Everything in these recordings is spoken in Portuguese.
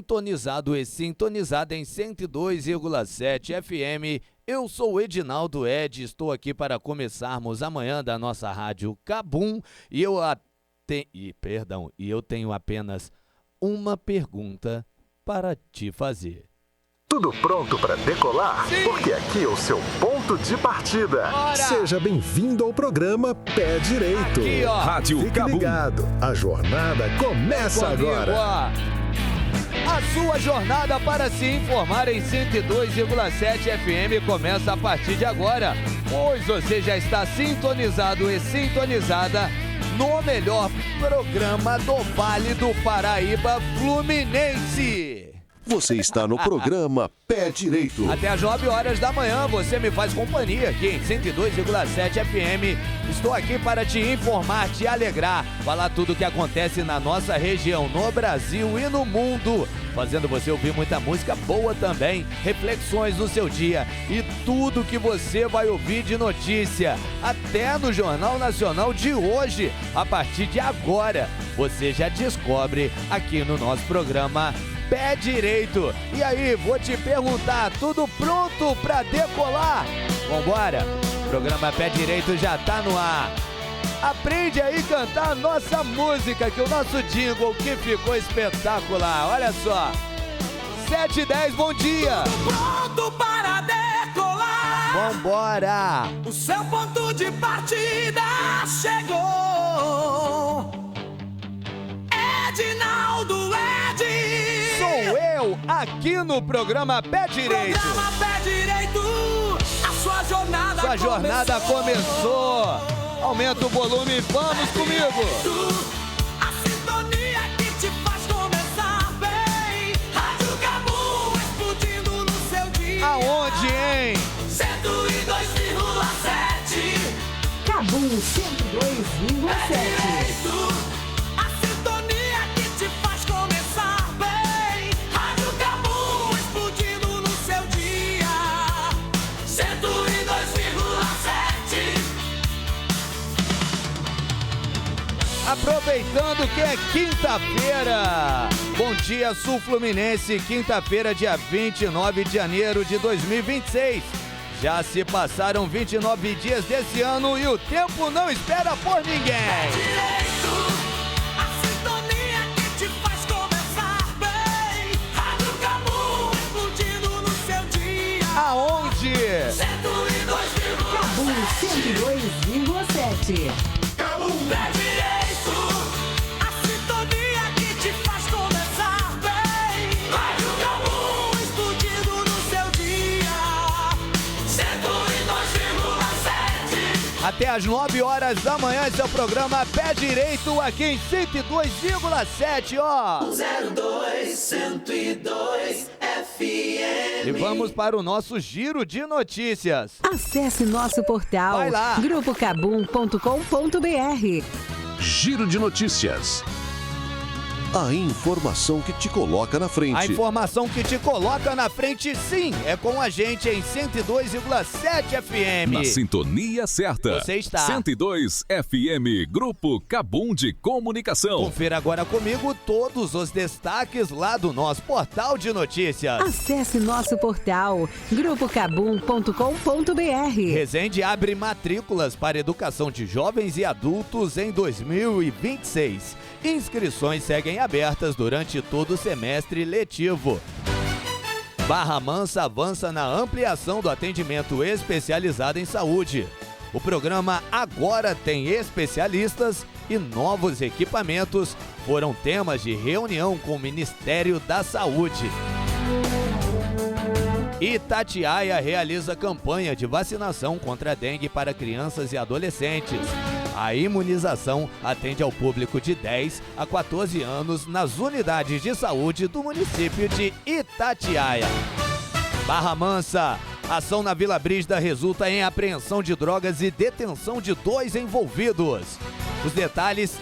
Sintonizado e sintonizada em 102,7 FM. Eu sou o Edinaldo Ed, estou aqui para começarmos amanhã da nossa rádio KABUM e eu tenho apenas uma pergunta para te fazer. Tudo pronto para decolar? Sim. Porque aqui é o seu ponto de partida. Bora. Seja bem-vindo ao programa Pé Direito. Aqui, ó. Rádio Fique KABUM. Ligado, a jornada começa agora. A sua jornada para se informar em 102,7 FM começa a partir de agora, pois você já está sintonizado e sintonizada no melhor programa do Vale do Paraíba Fluminense. Você está no programa Pé Direito. Até às 9 horas da manhã você me faz companhia aqui em 102,7 FM. Estou aqui para te informar, te alegrar, falar tudo o que acontece na nossa região, no Brasil e no mundo, fazendo você ouvir muita música boa também, reflexões do seu dia e tudo que você vai ouvir de notícia, até no Jornal Nacional de hoje, a partir de agora, você já descobre aqui no nosso programa Pé Direito. E aí, vou te perguntar, tudo pronto pra decolar? Vambora? O programa Pé Direito já tá no ar. Aprende aí a cantar a nossa música, que o nosso jingle que ficou espetacular. Olha só. 7h10, bom dia. Tudo pronto para decolar. Vambora. O seu ponto de partida chegou. Edinaldo Ed. Sou eu, aqui no programa Pé Direito. Programa Pé Direito, a sua jornada começou. Aumenta o volume e vamos comigo. A sintonia que te faz começar bem. Rádio KABUM explodindo no seu dia. Aonde, hein? 102,7. KABUM 102,7. Aproveitando que é quinta-feira. Bom dia, Sul Fluminense. Quinta-feira, dia 29 de janeiro de 2026. Já se passaram 29 dias desse ano e o tempo não espera por ninguém. Direito, a sintonia que te faz começar bem. Rádio KABUM explodindo no seu dia. Aonde? 102,7. KABUM 102,7. KABUM Pé Direito, a sintonia que te faz começar bem. Rádio KABUM explodindo no seu dia. 102,7. Até às 9 horas da manhã, esse é o programa Pé Direito, aqui em 102,7, ó. 102, 102 FM. E vamos para o nosso giro de notícias. Acesse nosso portal Vai lá. grupokabum.com.br. Giro de notícias. A informação que te coloca na frente. A informação que te coloca na frente, sim, é com a gente em 102,7 FM. Na sintonia certa. Você está. 102 FM, Grupo KABUM de Comunicação. Confira agora comigo todos os destaques lá do nosso portal de notícias. Acesse nosso portal grupokabum.com.br. Resende abre matrículas para educação de jovens e adultos em 2026. Inscrições seguem abertas durante todo o semestre letivo. Barra Mansa avança na ampliação do atendimento especializado em saúde. O programa agora tem especialistas e novos equipamentos foram temas de reunião com o Ministério da Saúde. Itatiaia realiza campanha de vacinação contra a dengue para crianças e adolescentes. A imunização atende ao público de 10 a 14 anos nas unidades de saúde do município de Itatiaia. Barra Mansa. Ação na Vila Brígida resulta em apreensão de drogas e detenção de 2 envolvidos. Os detalhes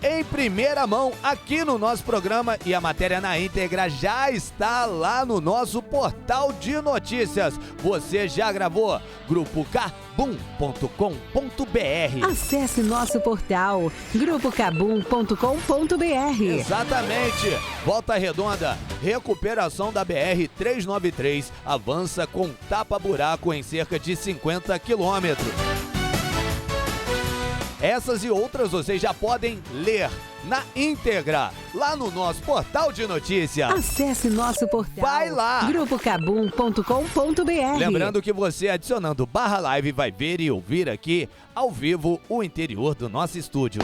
em primeira mão aqui no nosso programa e a matéria na íntegra já está lá no nosso portal de notícias. Você já gravou? grupocabum.com.br. Acesse nosso portal grupocabum.com.br. Exatamente. Volta Redonda, recuperação da BR-393 avança com tapa-buraco em cerca de 50 quilômetros. Essas e outras vocês já podem ler na íntegra lá no nosso portal de notícias. Acesse nosso portal. Vai lá. grupocabum.com.br. Lembrando que você adicionando /live vai ver e ouvir aqui ao vivo o interior do nosso estúdio.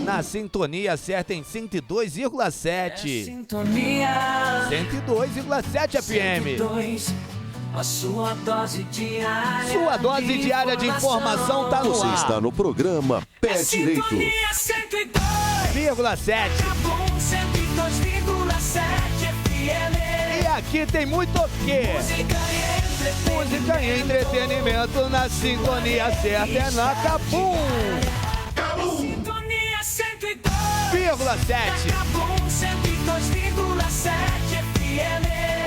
Na sintonia certa em 102,7. Sintonia 102,7 FM. 102, a sua dose diária. Sua dose diária de informação tá no Você ar. está no programa Pé Direito. Sintonia 102,7 102,7. 102,7 FM. E aqui tem muito o quê? Música e entretenimento na sintonia certa é na Cabum. Sintonia 102,7 Cabum 102,7 FM.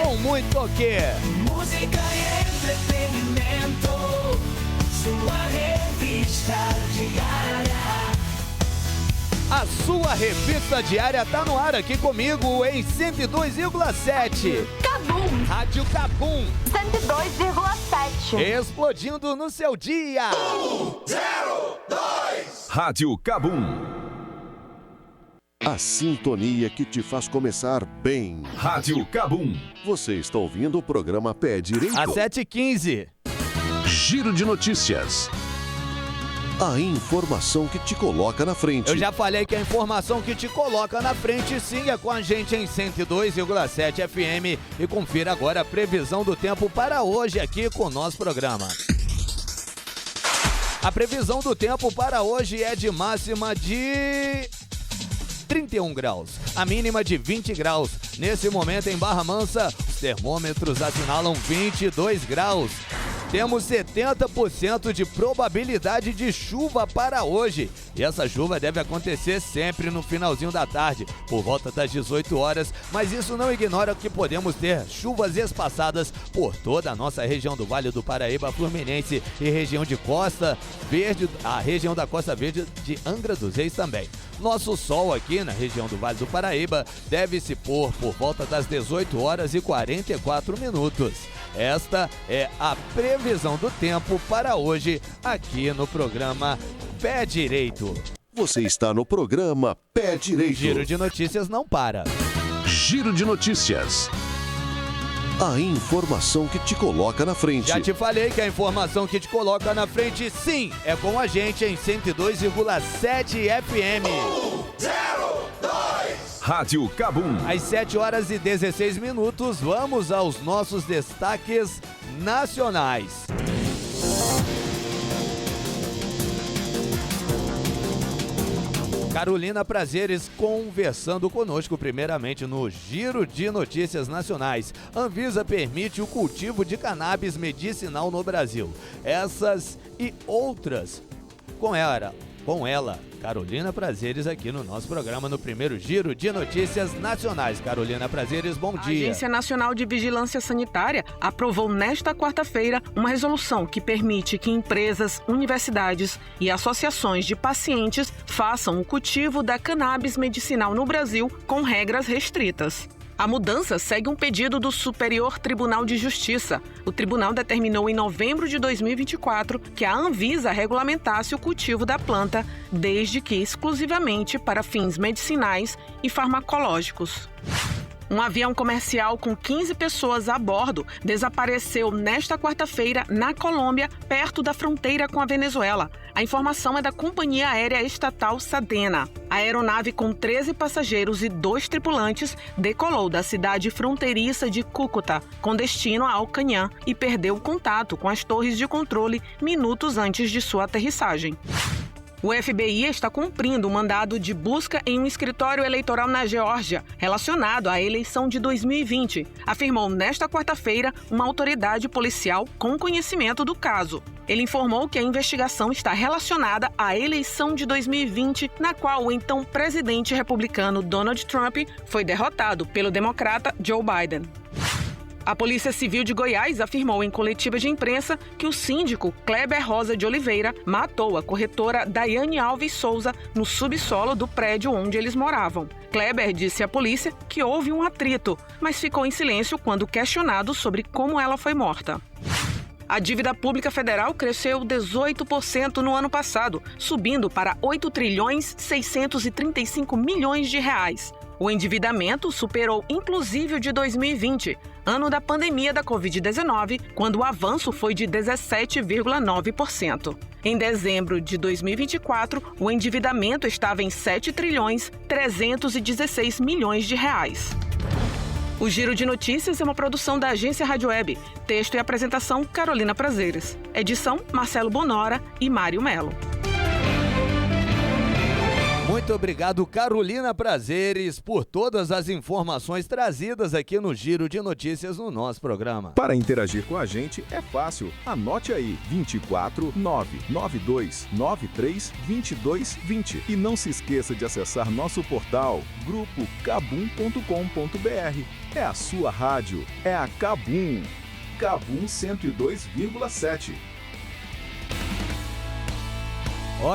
com muito o quê? Música e entretenimento. Sua revista diária. A sua revista diária tá no ar aqui comigo em 102,7. Cabum Rádio Cabum, 102,7. explodindo no seu dia. Rádio Cabum. A sintonia que te faz começar bem. Rádio Cabum. Você está ouvindo o programa Pé Direito. Às 7h15. Giro de notícias. A informação que te coloca na frente. Eu já falei que a informação que te coloca na frente, sim, é com a gente em 102,7 FM. E confira agora a previsão do tempo para hoje aqui com o nosso programa. A previsão do tempo para hoje é de máxima de 31 graus, a mínima de 20 graus. Nesse momento em Barra Mansa, os termômetros assinalam 22 graus. Temos 70% de probabilidade de chuva para hoje. E essa chuva deve acontecer sempre no finalzinho da tarde, por volta das 18 horas. Mas isso não ignora que podemos ter chuvas espaçadas por toda a nossa região do Vale do Paraíba, Fluminense e região de Costa Verde, a região da Costa Verde de Angra dos Reis também. Nosso sol aqui na região do Vale do Paraíba deve se pôr por volta das 18 horas e 44 minutos. Esta é a previsão do tempo para hoje aqui no programa Pé Direito. Você está no programa Pé Direito. Giro de notícias não para. Giro de notícias. A informação que te coloca na frente. Já te falei que a informação que te coloca na frente, sim, é com a gente em 102,7 FM. Rádio Cabum. Às 7 horas e 16 minutos, vamos aos nossos destaques nacionais. Carolina Prazeres conversando conosco primeiramente no Giro de Notícias Nacionais. Anvisa permite o cultivo de cannabis medicinal no Brasil. Essas e outras com ela, Carolina Prazeres, aqui no nosso programa, no primeiro Giro de Notícias Nacionais. Carolina Prazeres, bom dia. A Agência Nacional de Vigilância Sanitária aprovou nesta quarta-feira uma resolução que permite que empresas, universidades e associações de pacientes façam o cultivo da cannabis medicinal no Brasil com regras restritas. A mudança segue um pedido do Superior Tribunal de Justiça. O tribunal determinou em novembro de 2024 que a Anvisa regulamentasse o cultivo da planta, desde que exclusivamente para fins medicinais e farmacológicos. Um avião comercial com 15 pessoas a bordo desapareceu nesta quarta-feira na Colômbia, perto da fronteira com a Venezuela. A informação é da companhia aérea estatal Sadena. A aeronave com 13 passageiros e 2 tripulantes decolou da cidade fronteiriça de Cúcuta, com destino a Alcanhã, e perdeu contato com as torres de controle minutos antes de sua aterrissagem. O FBI está cumprindo um mandado de busca em um escritório eleitoral na Geórgia, relacionado à eleição de 2020, afirmou nesta quarta-feira uma autoridade policial com conhecimento do caso. Ele informou que a investigação está relacionada à eleição de 2020, na qual o então presidente republicano Donald Trump foi derrotado pelo democrata Joe Biden. A Polícia Civil de Goiás afirmou em coletiva de imprensa que o síndico Kleber Rosa de Oliveira matou a corretora Daiane Alves Souza no subsolo do prédio onde eles moravam. Kleber disse à polícia que houve um atrito, mas ficou em silêncio quando questionado sobre como ela foi morta. A dívida pública federal cresceu 18% no ano passado, subindo para 8,635 trilhões de reais. O endividamento superou inclusive o de 2020, ano da pandemia da Covid-19, quando o avanço foi de 17,9%. Em dezembro de 2024, o endividamento estava em 7,316 trilhões de reais. O Giro de Notícias é uma produção da Agência Rádio Web. Texto e apresentação, Carolina Prazeres. Edição, Marcelo Bonora e Mário Melo. Muito obrigado, Carolina Prazeres, por todas as informações trazidas aqui no Giro de Notícias no nosso programa. Para interagir com a gente é fácil. Anote aí, 24 992 93 22 20. E não se esqueça de acessar nosso portal grupocabum.com.br. É a sua rádio, é a Kabum. Kabum 102,7.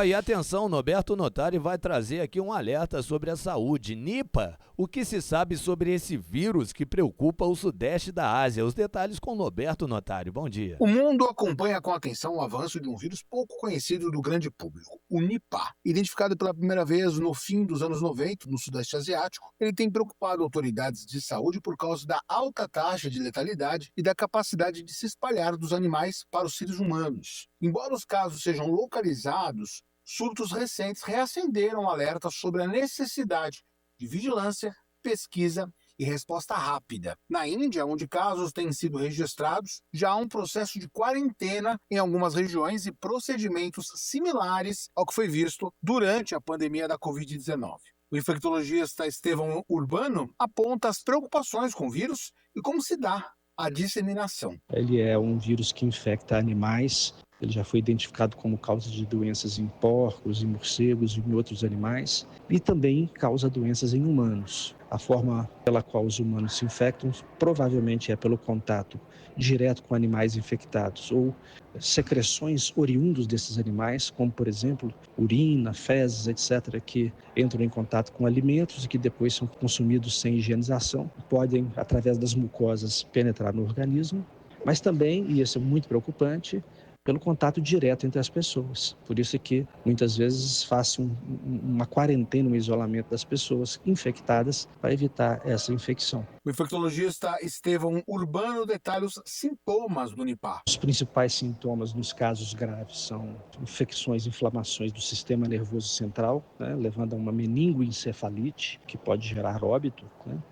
E atenção, Norberto Notari vai trazer aqui um alerta sobre a saúde. Nipah, o que se sabe sobre esse vírus que preocupa o sudeste da Ásia? Os detalhes com Norberto Notari. Bom dia. O mundo acompanha com atenção o avanço de um vírus pouco conhecido do grande público, o Nipah. Identificado pela primeira vez no fim dos anos 90 no sudeste asiático, ele tem preocupado autoridades de saúde por causa da alta taxa de letalidade e da capacidade de se espalhar dos animais para os seres humanos. Embora os casos sejam localizados, surtos recentes reacenderam alertas sobre a necessidade de vigilância, pesquisa e resposta rápida. Na Índia, onde casos têm sido registrados, já há um processo de quarentena em algumas regiões e procedimentos similares ao que foi visto durante a pandemia da Covid-19. O infectologista Estevão Urbano aponta as preocupações com o vírus e como se dá a disseminação. Ele é um vírus que infecta animais. Ele já foi identificado como causa de doenças em porcos, em morcegos e em outros animais, e também causa doenças em humanos. A forma pela qual os humanos se infectam provavelmente é pelo contato direto com animais infectados ou secreções oriundos desses animais, como, por exemplo, urina, fezes, etc., que entram em contato com alimentos e que depois são consumidos sem higienização, podem, através das mucosas, penetrar no organismo, mas também, e isso é muito preocupante, pelo contato direto entre as pessoas. Por isso é que muitas vezes faz uma quarentena, um isolamento das pessoas infectadas para evitar essa infecção. O infectologista Estevão Urbano detalha os sintomas do Nipah. Os principais sintomas nos casos graves são infecções, inflamações do sistema nervoso central, levando a uma meningoencefalite, que pode gerar óbito,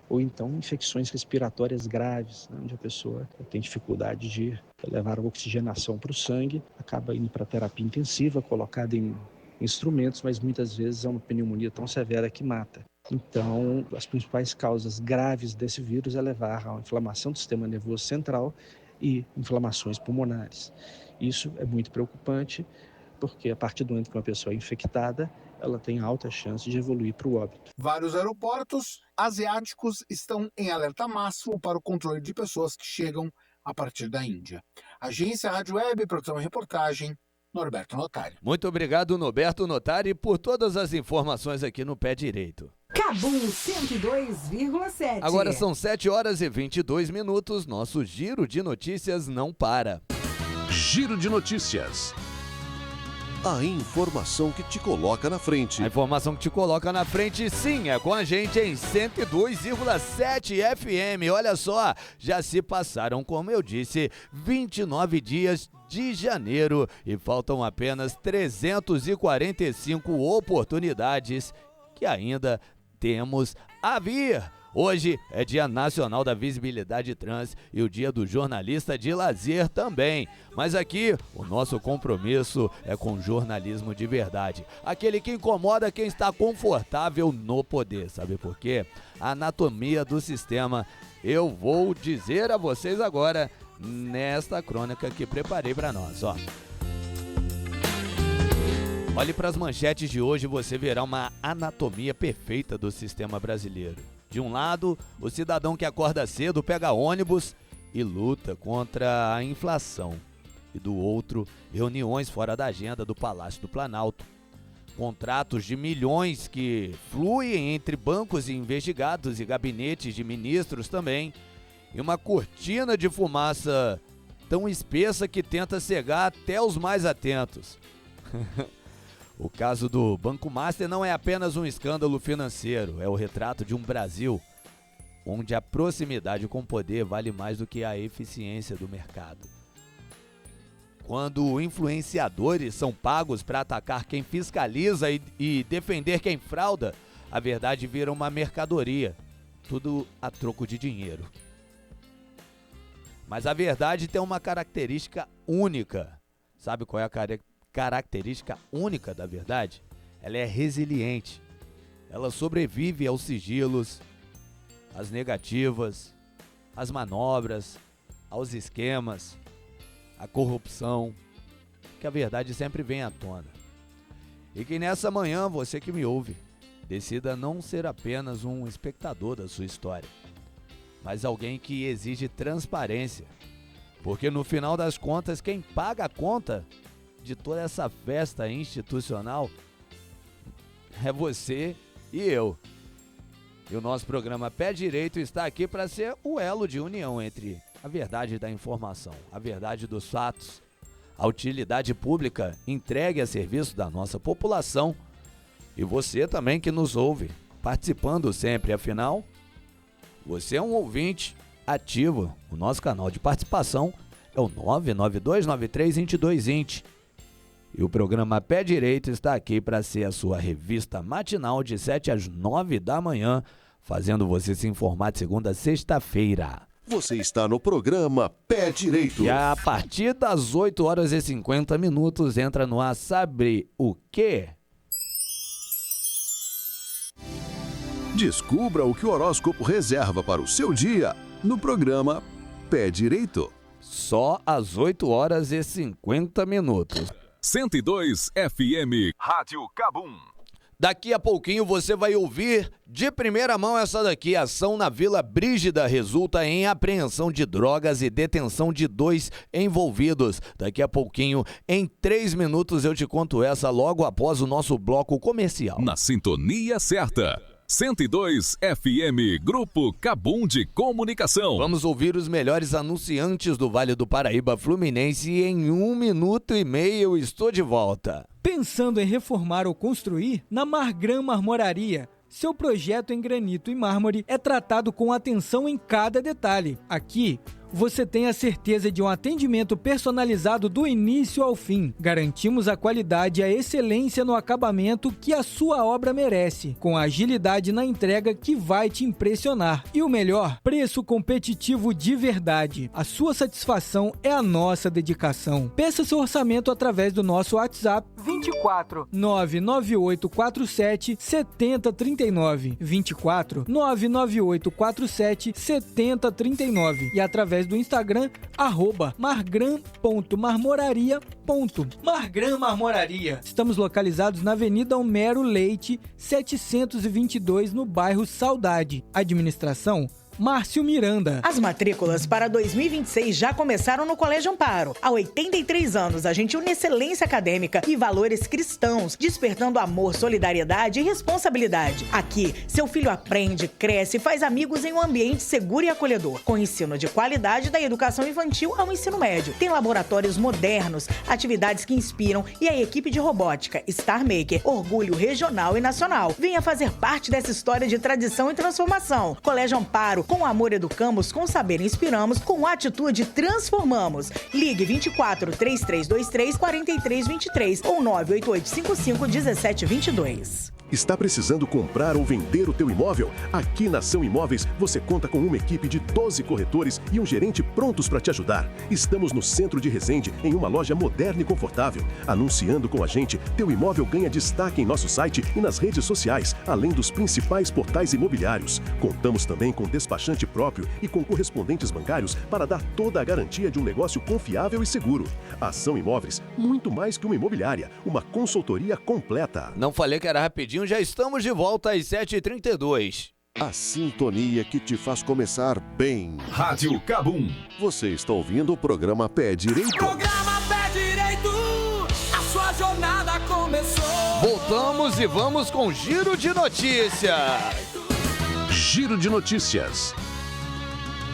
ou então infecções respiratórias graves, onde a pessoa tem dificuldade de levar a oxigenação para o sangue, acaba indo para terapia intensiva, colocada em instrumentos, mas muitas vezes é uma pneumonia tão severa que mata. Então, as principais causas graves desse vírus é levar a uma inflamação do sistema nervoso central e inflamações pulmonares. Isso é muito preocupante, porque a partir do momento que uma pessoa é infectada, ela tem alta chance de evoluir para o óbito. Vários aeroportos asiáticos estão em alerta máximo para o controle de pessoas que chegam a partir da Índia. Agência Rádio Web, produção e reportagem, Norberto Notari. Muito obrigado, Norberto Notari, por todas as informações aqui no Pé Direito. Kabum 102,7. Agora são 7h22, nosso Giro de Notícias não para. Giro de Notícias. A informação que te coloca na frente. A informação que te coloca na frente, sim, é com a gente em 102,7 FM. Olha só, já se passaram, como eu disse, 29 dias de janeiro e faltam apenas 345 oportunidades que ainda temos a vir. Hoje é Dia Nacional da Visibilidade Trans e o Dia do Jornalista de Lazer também. Mas aqui, o nosso compromisso é com jornalismo de verdade. Aquele que incomoda quem está confortável no poder. Sabe por quê? A anatomia do sistema eu vou dizer a vocês agora nesta crônica que preparei para nós, ó. Olhe para as manchetes de hoje e você verá uma anatomia perfeita do sistema brasileiro. De um lado, o cidadão que acorda cedo, pega ônibus e luta contra a inflação. E do outro, reuniões fora da agenda do Palácio do Planalto. Contratos de milhões que fluem entre bancos e investigados e gabinetes de ministros também. E uma cortina de fumaça tão espessa que tenta cegar até os mais atentos. O caso do Banco Master não é apenas um escândalo financeiro, é o retrato de um Brasil onde a proximidade com o poder vale mais do que a eficiência do mercado. Quando influenciadores são pagos para atacar quem fiscaliza e defender quem frauda, a verdade vira uma mercadoria, tudo a troco de dinheiro. Mas a verdade tem uma característica única. Sabe qual é a característica única da verdade? Ela é resiliente. Ela sobrevive aos sigilos, às negativas, às manobras, aos esquemas, à corrupção, que a verdade sempre vem à tona. E que nessa manhã, você que me ouve, decida não ser apenas um espectador da sua história, mas alguém que exige transparência. Porque no final das contas, quem paga a conta de toda essa festa institucional é você e eu. E o nosso programa Pé Direito está aqui para ser o elo de união entre a verdade da informação, a verdade dos fatos, a utilidade pública entregue a serviço da nossa população e você também que nos ouve, participando sempre. Afinal, você é um ouvinte ativo. O nosso canal de participação é o 992932220. E o programa Pé Direito está aqui para ser a sua revista matinal de 7 às 9 da manhã, fazendo você se informar de segunda a sexta-feira. Você está no programa Pé Direito. E a partir das 8 horas e 50 minutos entra no ar, sabe o quê? Descubra o que o horóscopo reserva para o seu dia no programa Pé Direito. Só às 8 horas e 50 minutos. 102 FM. Rádio Cabum. Daqui a pouquinho você vai ouvir de primeira mão essa daqui. Ação na Vila Brígida resulta em apreensão de drogas e detenção de 2 envolvidos. Daqui a pouquinho, em 3 minutos, eu te conto essa logo após o nosso bloco comercial. Na sintonia certa. 102 FM, Grupo Cabum de Comunicação. Vamos ouvir os melhores anunciantes do Vale do Paraíba Fluminense e em 1 minuto e meio eu estou de volta. Pensando em reformar ou construir? Na Margram Marmoraria. Seu projeto em granito e mármore é tratado com atenção em cada detalhe. Aqui, você tem a certeza de um atendimento personalizado do início ao fim. Garantimos a qualidade e a excelência no acabamento que a sua obra merece, com a agilidade na entrega que vai te impressionar. E o melhor, preço competitivo de verdade. A sua satisfação é a nossa dedicação. Peça seu orçamento através do nosso WhatsApp 24 99847 7039 24 99847 7039 e através do Instagram, @margram.marmoraria. Margram Marmoraria. Estamos localizados na Avenida Homero Leite, 722, no bairro Saudade. Administração Márcio Miranda. As matrículas para 2026 já começaram no Colégio Amparo. Há 83 anos, a gente une excelência acadêmica e valores cristãos, despertando amor, solidariedade e responsabilidade. Aqui, seu filho aprende, cresce e faz amigos em um ambiente seguro e acolhedor, com ensino de qualidade da educação infantil ao ensino médio. Tem laboratórios modernos, atividades que inspiram e a equipe de robótica Star Maker, orgulho regional e nacional. Venha fazer parte dessa história de tradição e transformação. Colégio Amparo, Com amor educamos, com saber inspiramos, com atitude transformamos. Ligue 24 3323 4323 ou 988 55 1722. Está precisando comprar ou vender o teu imóvel? Aqui na Ação Imóveis você conta com uma equipe de 12 corretores e um gerente prontos para te ajudar. Estamos no centro de Resende, em uma loja moderna e confortável. Anunciando com a gente, teu imóvel ganha destaque em nosso site e nas redes sociais, além dos principais portais imobiliários. Contamos também com despachante próprio e com correspondentes bancários para dar toda a garantia de um negócio confiável e seguro. Ação Imóveis, muito mais que uma imobiliária, uma consultoria completa. Não falei que era rapidinho, já estamos de volta às 7h32. A sintonia que te faz começar bem. Rádio Cabum. Você está ouvindo o programa Pé Direito. Programa Pé Direito, a sua jornada começou. Voltamos e vamos com Giro de Notícias. Giro de Notícias.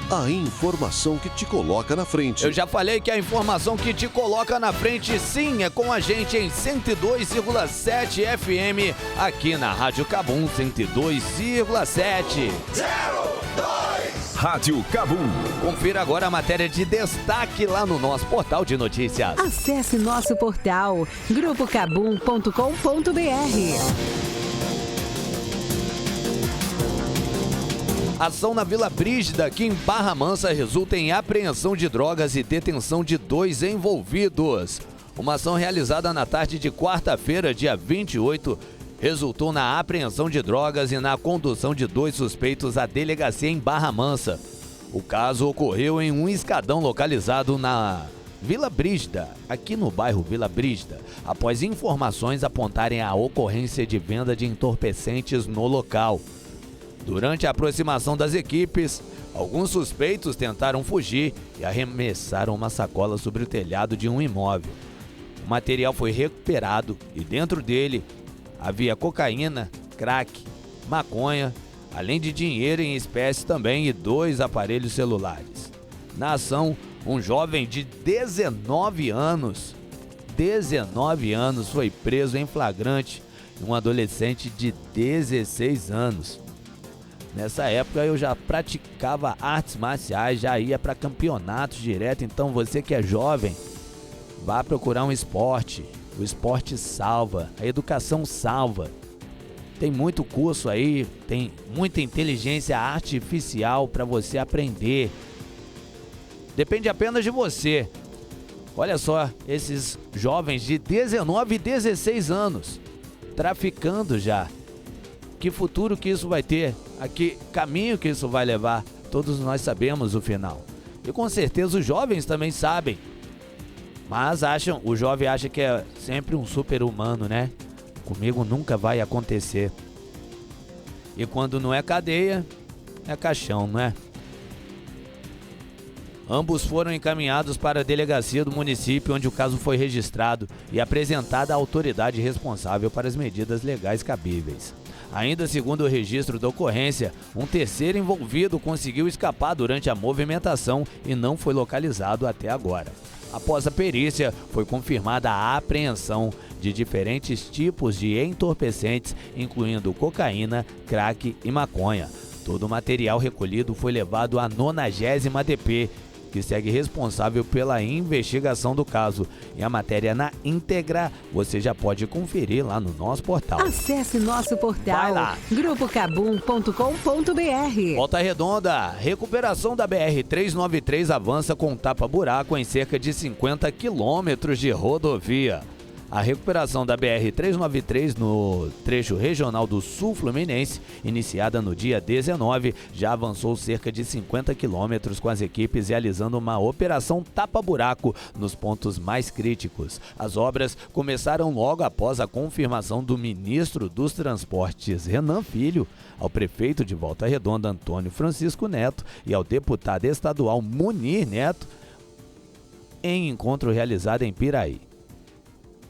A informação que te coloca na frente. Eu já falei que a informação que te coloca na frente, sim, é com a gente em 102,7 FM, aqui na Rádio Cabum, 102,7. 02 Rádio Cabum. Confira agora a matéria de destaque lá no nosso portal de notícias. Acesse nosso portal grupocabum.com.br. Ação na Vila Brígida, aqui em Barra Mansa, resulta em apreensão de drogas e detenção de 2 envolvidos. Uma ação realizada na tarde de quarta-feira, dia 28, resultou na apreensão de drogas e na condução de 2 suspeitos à delegacia em Barra Mansa. O caso ocorreu em um escadão localizado na Vila Brígida, aqui no bairro Vila Brígida, após informações apontarem a ocorrência de venda de entorpecentes no local. Durante a aproximação das equipes, alguns suspeitos tentaram fugir e arremessaram uma sacola sobre o telhado de um imóvel. O material foi recuperado e dentro dele havia cocaína, crack, maconha, além de dinheiro em espécie também e 2 aparelhos celulares. Na ação, um jovem de 19 anos foi preso em flagrante e um adolescente de 16 anos. Nessa época eu já praticava artes marciais, já ia para campeonatos direto, então você que é jovem, vá procurar um esporte. O esporte salva, a educação salva. Tem muito curso aí, tem muita inteligência artificial para você aprender. Depende apenas de você. Olha só, esses jovens de 19 e 16 anos, traficando já. Que futuro que isso vai ter? A que caminho que isso vai levar? Todos nós sabemos o final. E com certeza os jovens também sabem. Mas o jovem acha que é sempre um super-humano, né? Comigo nunca vai acontecer. E quando não é cadeia, é caixão, não é? Ambos foram encaminhados para a delegacia do município onde o caso foi registrado e apresentada à autoridade responsável para as medidas legais cabíveis. Ainda segundo o registro da ocorrência, um terceiro envolvido conseguiu escapar durante a movimentação e não foi localizado até agora. Após a perícia, foi confirmada a apreensão de diferentes tipos de entorpecentes, incluindo cocaína, crack e maconha. Todo o material recolhido foi levado à 90ª DP, que segue responsável pela investigação do caso. E a matéria na íntegra você já pode conferir lá no nosso portal. Acesse nosso portal grupocabum.com.br. Volta Redonda, recuperação da BR-393 avança com tapa-buraco em cerca de 50 quilômetros de rodovia. A recuperação da BR-393 no trecho regional do Sul Fluminense, iniciada no dia 19, já avançou cerca de 50 quilômetros com as equipes realizando uma operação tapa-buraco nos pontos mais críticos. As obras começaram logo após a confirmação do ministro dos Transportes, Renan Filho, ao prefeito de Volta Redonda, Antônio Francisco Neto, e ao deputado estadual Munir Neto, em encontro realizado em Piraí.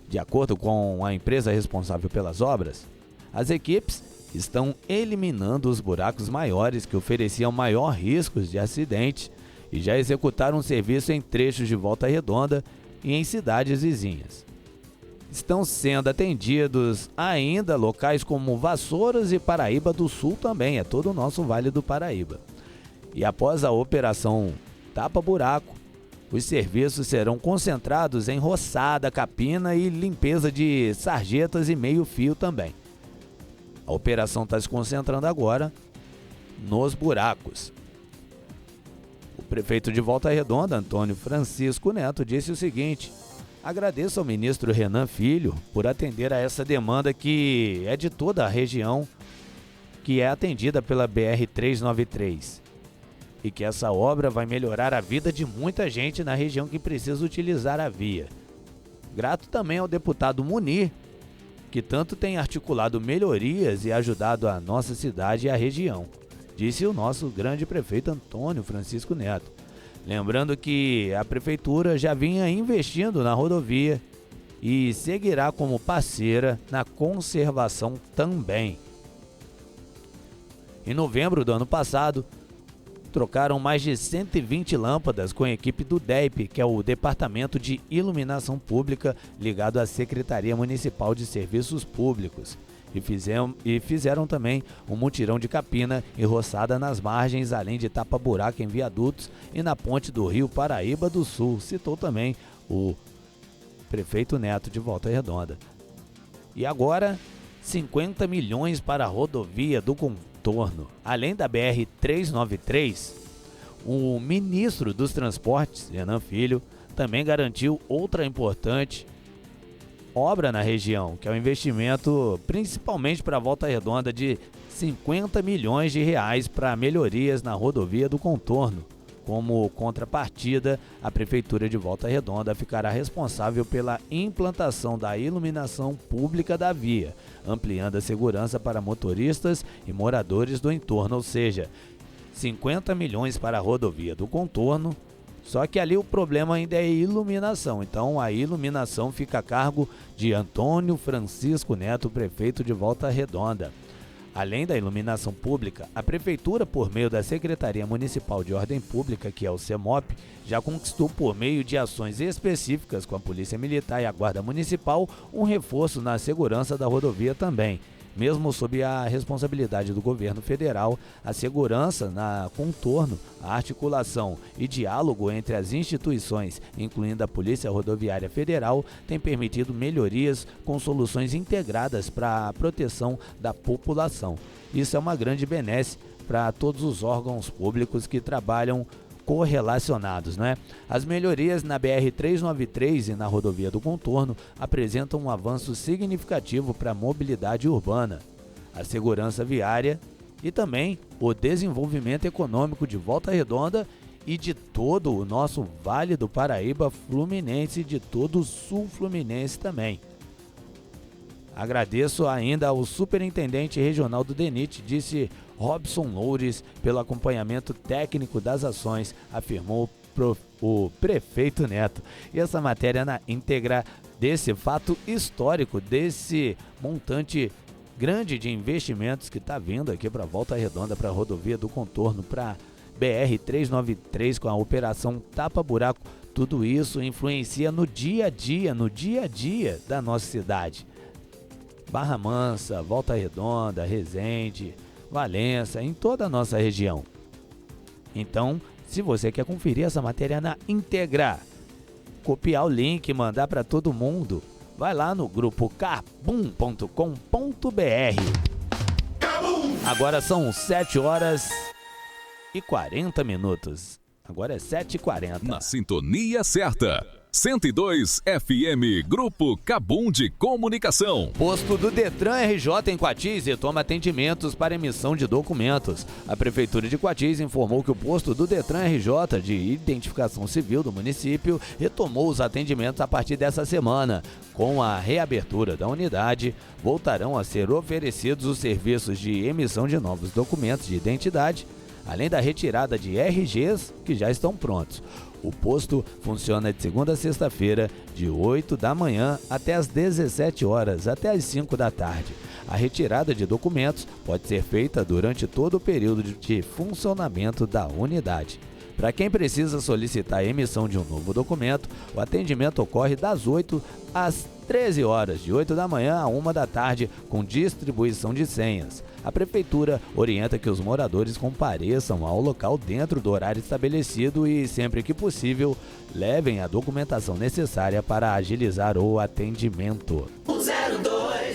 De acordo com a empresa responsável pelas obras, as equipes estão eliminando os buracos maiores que ofereciam maior riscos de acidente e já executaram um serviço em trechos de Volta Redonda e em cidades vizinhas. Estão sendo atendidos ainda locais como Vassouras e Paraíba do Sul também, é todo o nosso Vale do Paraíba. E após a operação tapa-buraco, os serviços serão concentrados em roçada, capina e limpeza de sarjetas e meio-fio também. A operação está se concentrando agora nos buracos. O prefeito de Volta Redonda, Antônio Francisco Neto, disse o seguinte: agradeço ao ministro Renan Filho por atender a essa demanda que é de toda a região, que é atendida pela BR-393. E que essa obra vai melhorar a vida de muita gente na região que precisa utilizar a via. Grato também ao deputado Munir, que tanto tem articulado melhorias e ajudado a nossa cidade e a região, disse o nosso grande prefeito Antônio Francisco Neto. Lembrando que a prefeitura já vinha investindo na rodovia e seguirá como parceira na conservação também. Em novembro do ano passado, trocaram mais de 120 lâmpadas com a equipe do DEIP, que é o Departamento de Iluminação Pública ligado à Secretaria Municipal de Serviços Públicos. E fizeram também um mutirão de capina e roçada nas margens, além de tapa-buraco em viadutos e na ponte do Rio Paraíba do Sul, citou também o prefeito Neto de Volta Redonda. E agora, 50 milhões para a rodovia do contorno. Além da BR-393, o ministro dos Transportes, Renan Filho, também garantiu outra importante obra na região, que é o investimento principalmente para a Volta Redonda de 50 milhões de reais para melhorias na rodovia do contorno. Como contrapartida, a Prefeitura de Volta Redonda ficará responsável pela implantação da iluminação pública da via, ampliando a segurança para motoristas e moradores do entorno, ou seja, 50 milhões para a rodovia do contorno. Só que ali o problema ainda é a iluminação, então a iluminação fica a cargo de Antônio Francisco Neto, prefeito de Volta Redonda. Além da iluminação pública, a Prefeitura, por meio da Secretaria Municipal de Ordem Pública, que é o CEMOP, já conquistou, por meio de ações específicas com a Polícia Militar e a Guarda Municipal, um reforço na segurança da rodovia também. Mesmo sob a responsabilidade do governo federal, a segurança na contorno, a articulação e diálogo entre as instituições, incluindo a Polícia Rodoviária Federal, tem permitido melhorias com soluções integradas para a proteção da população. Isso é uma grande benesse para todos os órgãos públicos que trabalham correlacionados, né? As melhorias na BR-393 e na rodovia do contorno apresentam um avanço significativo para a mobilidade urbana, a segurança viária e também o desenvolvimento econômico de Volta Redonda e de todo o nosso Vale do Paraíba Fluminense e de todo o Sul Fluminense também. Agradeço ainda ao superintendente regional do DENIT, disse Robson Loures, pelo acompanhamento técnico das ações, afirmou o prefeito Neto. E essa matéria na íntegra desse fato histórico, desse montante grande de investimentos que está vindo aqui para Volta Redonda, para a rodovia do contorno, para BR-393 com a operação tapa-buraco, tudo isso influencia no dia a dia da nossa cidade. Barra Mansa, Volta Redonda, Resende, Valença, em toda a nossa região. Então, se você quer conferir essa matéria na íntegra, copiar o link e mandar para todo mundo, vai lá no grupo kabum.com.br. Agora são 7 horas e 40 minutos. Agora é 7h40. Na sintonia certa. 102 FM, Grupo Kabum de Comunicação. Posto do Detran RJ em Quatis retoma atendimentos para emissão de documentos. A Prefeitura de Quatis informou que o posto do Detran RJ de identificação civil do município retomou os atendimentos a partir dessa semana. Com a reabertura da unidade, voltarão a ser oferecidos os serviços de emissão de novos documentos de identidade, além da retirada de RGs que já estão prontos. O posto funciona de segunda a sexta-feira, de 8 da manhã até as 17 horas, até as 5 da tarde. A retirada de documentos pode ser feita durante todo o período de funcionamento da unidade. Para quem precisa solicitar a emissão de um novo documento, o atendimento ocorre das 8 às 13 horas, de 8 da manhã a 1 da tarde, com distribuição de senhas. A Prefeitura orienta que os moradores compareçam ao local dentro do horário estabelecido e, sempre que possível, levem a documentação necessária para agilizar o atendimento.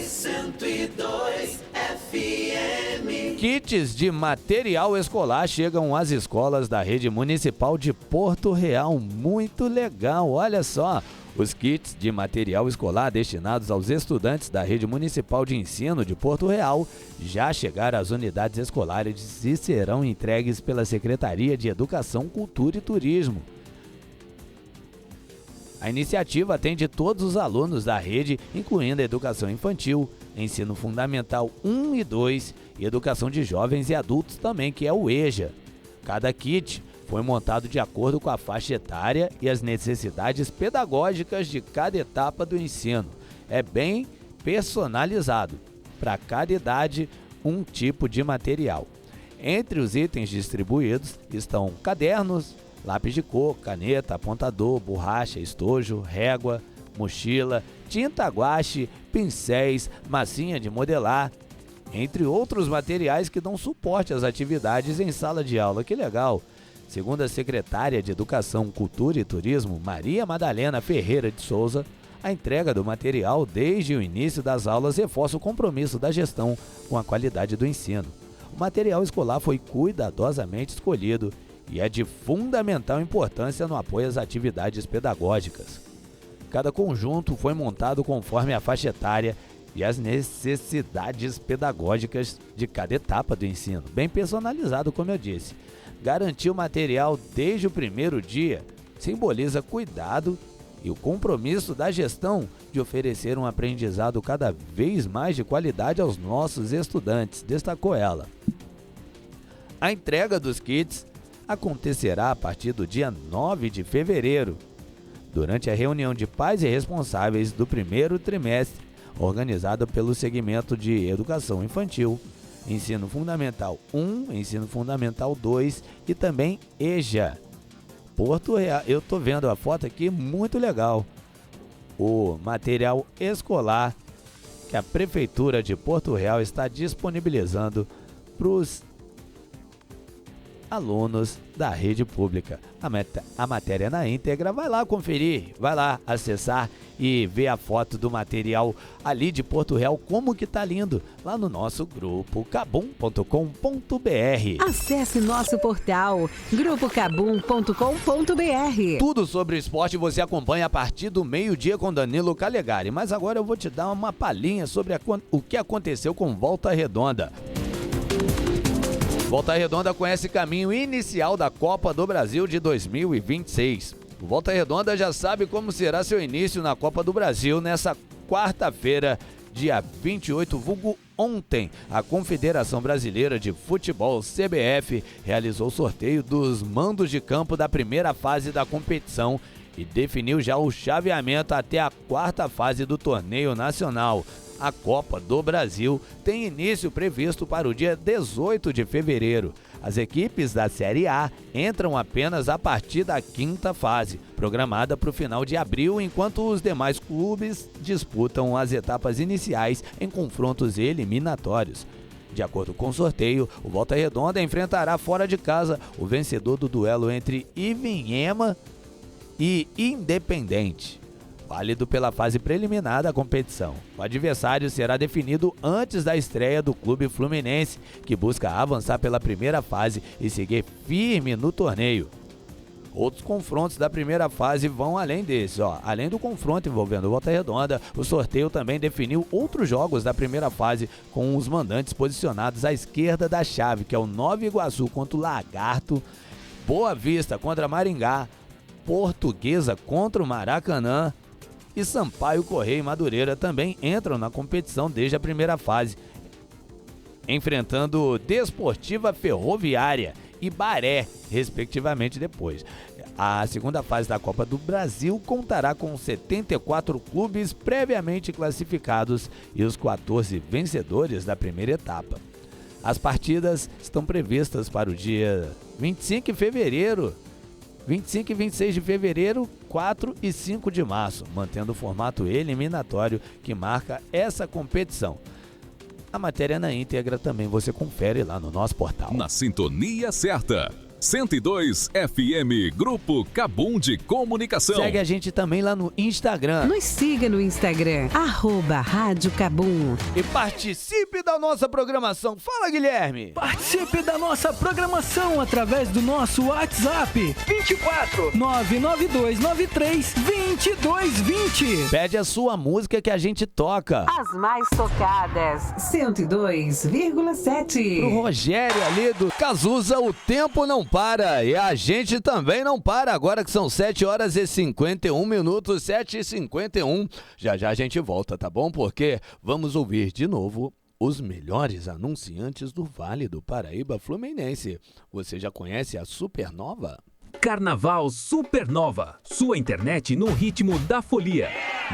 102 FM. Kits de material escolar chegam às escolas da rede municipal de Porto Real. Muito legal, olha só! Os kits de material escolar destinados aos estudantes da rede municipal de ensino de Porto Real já chegaram às unidades escolares e serão entregues pela Secretaria de Educação, Cultura e Turismo. A iniciativa atende todos os alunos da rede, incluindo a educação infantil, ensino fundamental 1 e 2 e educação de jovens e adultos também, que é o EJA. Cada kit foi montado de acordo com a faixa etária e as necessidades pedagógicas de cada etapa do ensino. É bem personalizado, para cada idade, um tipo de material. Entre os itens distribuídos estão cadernos, lápis de cor, caneta, apontador, borracha, estojo, régua, mochila, tinta guache, pincéis, massinha de modelar, entre outros materiais que dão suporte às atividades em sala de aula. Que legal! Segundo a secretária de Educação, Cultura e Turismo, Maria Madalena Ferreira de Souza, a entrega do material desde o início das aulas reforça o compromisso da gestão com a qualidade do ensino. O material escolar foi cuidadosamente escolhido e é de fundamental importância no apoio às atividades pedagógicas. Cada conjunto foi montado conforme a faixa etária e as necessidades pedagógicas de cada etapa do ensino, bem personalizado, como eu disse. Garantir o material desde o primeiro dia simboliza cuidado e o compromisso da gestão de oferecer um aprendizado cada vez mais de qualidade aos nossos estudantes, destacou ela. A entrega dos kits acontecerá a partir do dia 9 de fevereiro, durante a reunião de pais e responsáveis do primeiro trimestre, organizada pelo segmento de Educação Infantil, Ensino Fundamental 1, Ensino Fundamental 2 e também EJA. Porto Real, eu tô vendo a foto aqui, muito legal. O material escolar que a Prefeitura de Porto Real está disponibilizando para os alunos da rede pública. A matéria na íntegra, vai lá conferir, vai lá acessar e ver a foto do material ali de Porto Real, como que tá lindo, lá no nosso grupo cabum.com.br. Acesse nosso portal grupocabum.com.br. Tudo sobre o esporte você acompanha a partir do meio-dia com Danilo Calegari, mas agora eu vou te dar uma palhinha sobre o que aconteceu com Volta Redonda. Volta Redonda conhece caminho inicial da Copa do Brasil de 2026. O Volta Redonda já sabe como será seu início na Copa do Brasil nessa quarta-feira, dia 28, vulgo ontem. A Confederação Brasileira de Futebol, CBF, realizou o sorteio dos mandos de campo da primeira fase da competição e definiu já o chaveamento até a quarta fase do torneio nacional. A Copa do Brasil tem início previsto para o dia 18 de fevereiro. As equipes da Série A entram apenas a partir da quinta fase, programada para o final de abril, enquanto os demais clubes disputam as etapas iniciais em confrontos eliminatórios. De acordo com o sorteio, o Volta Redonda enfrentará fora de casa o vencedor do duelo entre Ivinhema e Independente, válido pela fase preliminar da competição. O adversário será definido antes da estreia do Clube Fluminense, que busca avançar pela primeira fase e seguir firme no torneio. Outros confrontos da primeira fase vão além desse. Além do confronto envolvendo o Volta Redonda, o sorteio também definiu outros jogos da primeira fase com os mandantes posicionados à esquerda da chave, que é o Nova Iguaçu contra o Lagarto, Boa Vista contra Maringá, Portuguesa contra o Maracanã, e Sampaio Corrêa e Madureira também entram na competição desde a primeira fase, enfrentando Desportiva Ferroviária e Baré, respectivamente, depois. A segunda fase da Copa do Brasil contará com 74 clubes previamente classificados e os 14 vencedores da primeira etapa. As partidas estão previstas para o dia 25 de fevereiro, 25 e 26 de fevereiro, 4 e 5 de março, mantendo o formato eliminatório que marca essa competição. A matéria na íntegra também você confere lá no nosso portal. Na sintonia certa. 102 FM, Grupo Cabum de Comunicação. Segue a gente também lá no Instagram. Nos siga no Instagram, @Rádio Cabum. E participe da nossa programação. Fala, Guilherme! Participe da nossa programação através do nosso WhatsApp 24 99293 2220. Pede a sua música que a gente toca. As mais tocadas, 102,7. Pro Rogério ali do Cazuza, o tempo não para e a gente também não para, agora que são 7 horas e 51 minutos, 7h51. Já já a gente volta, tá bom? Porque vamos ouvir de novo os melhores anunciantes do Vale do Paraíba Fluminense. Você já conhece a Supernova? Carnaval Supernova, sua internet no ritmo da folia.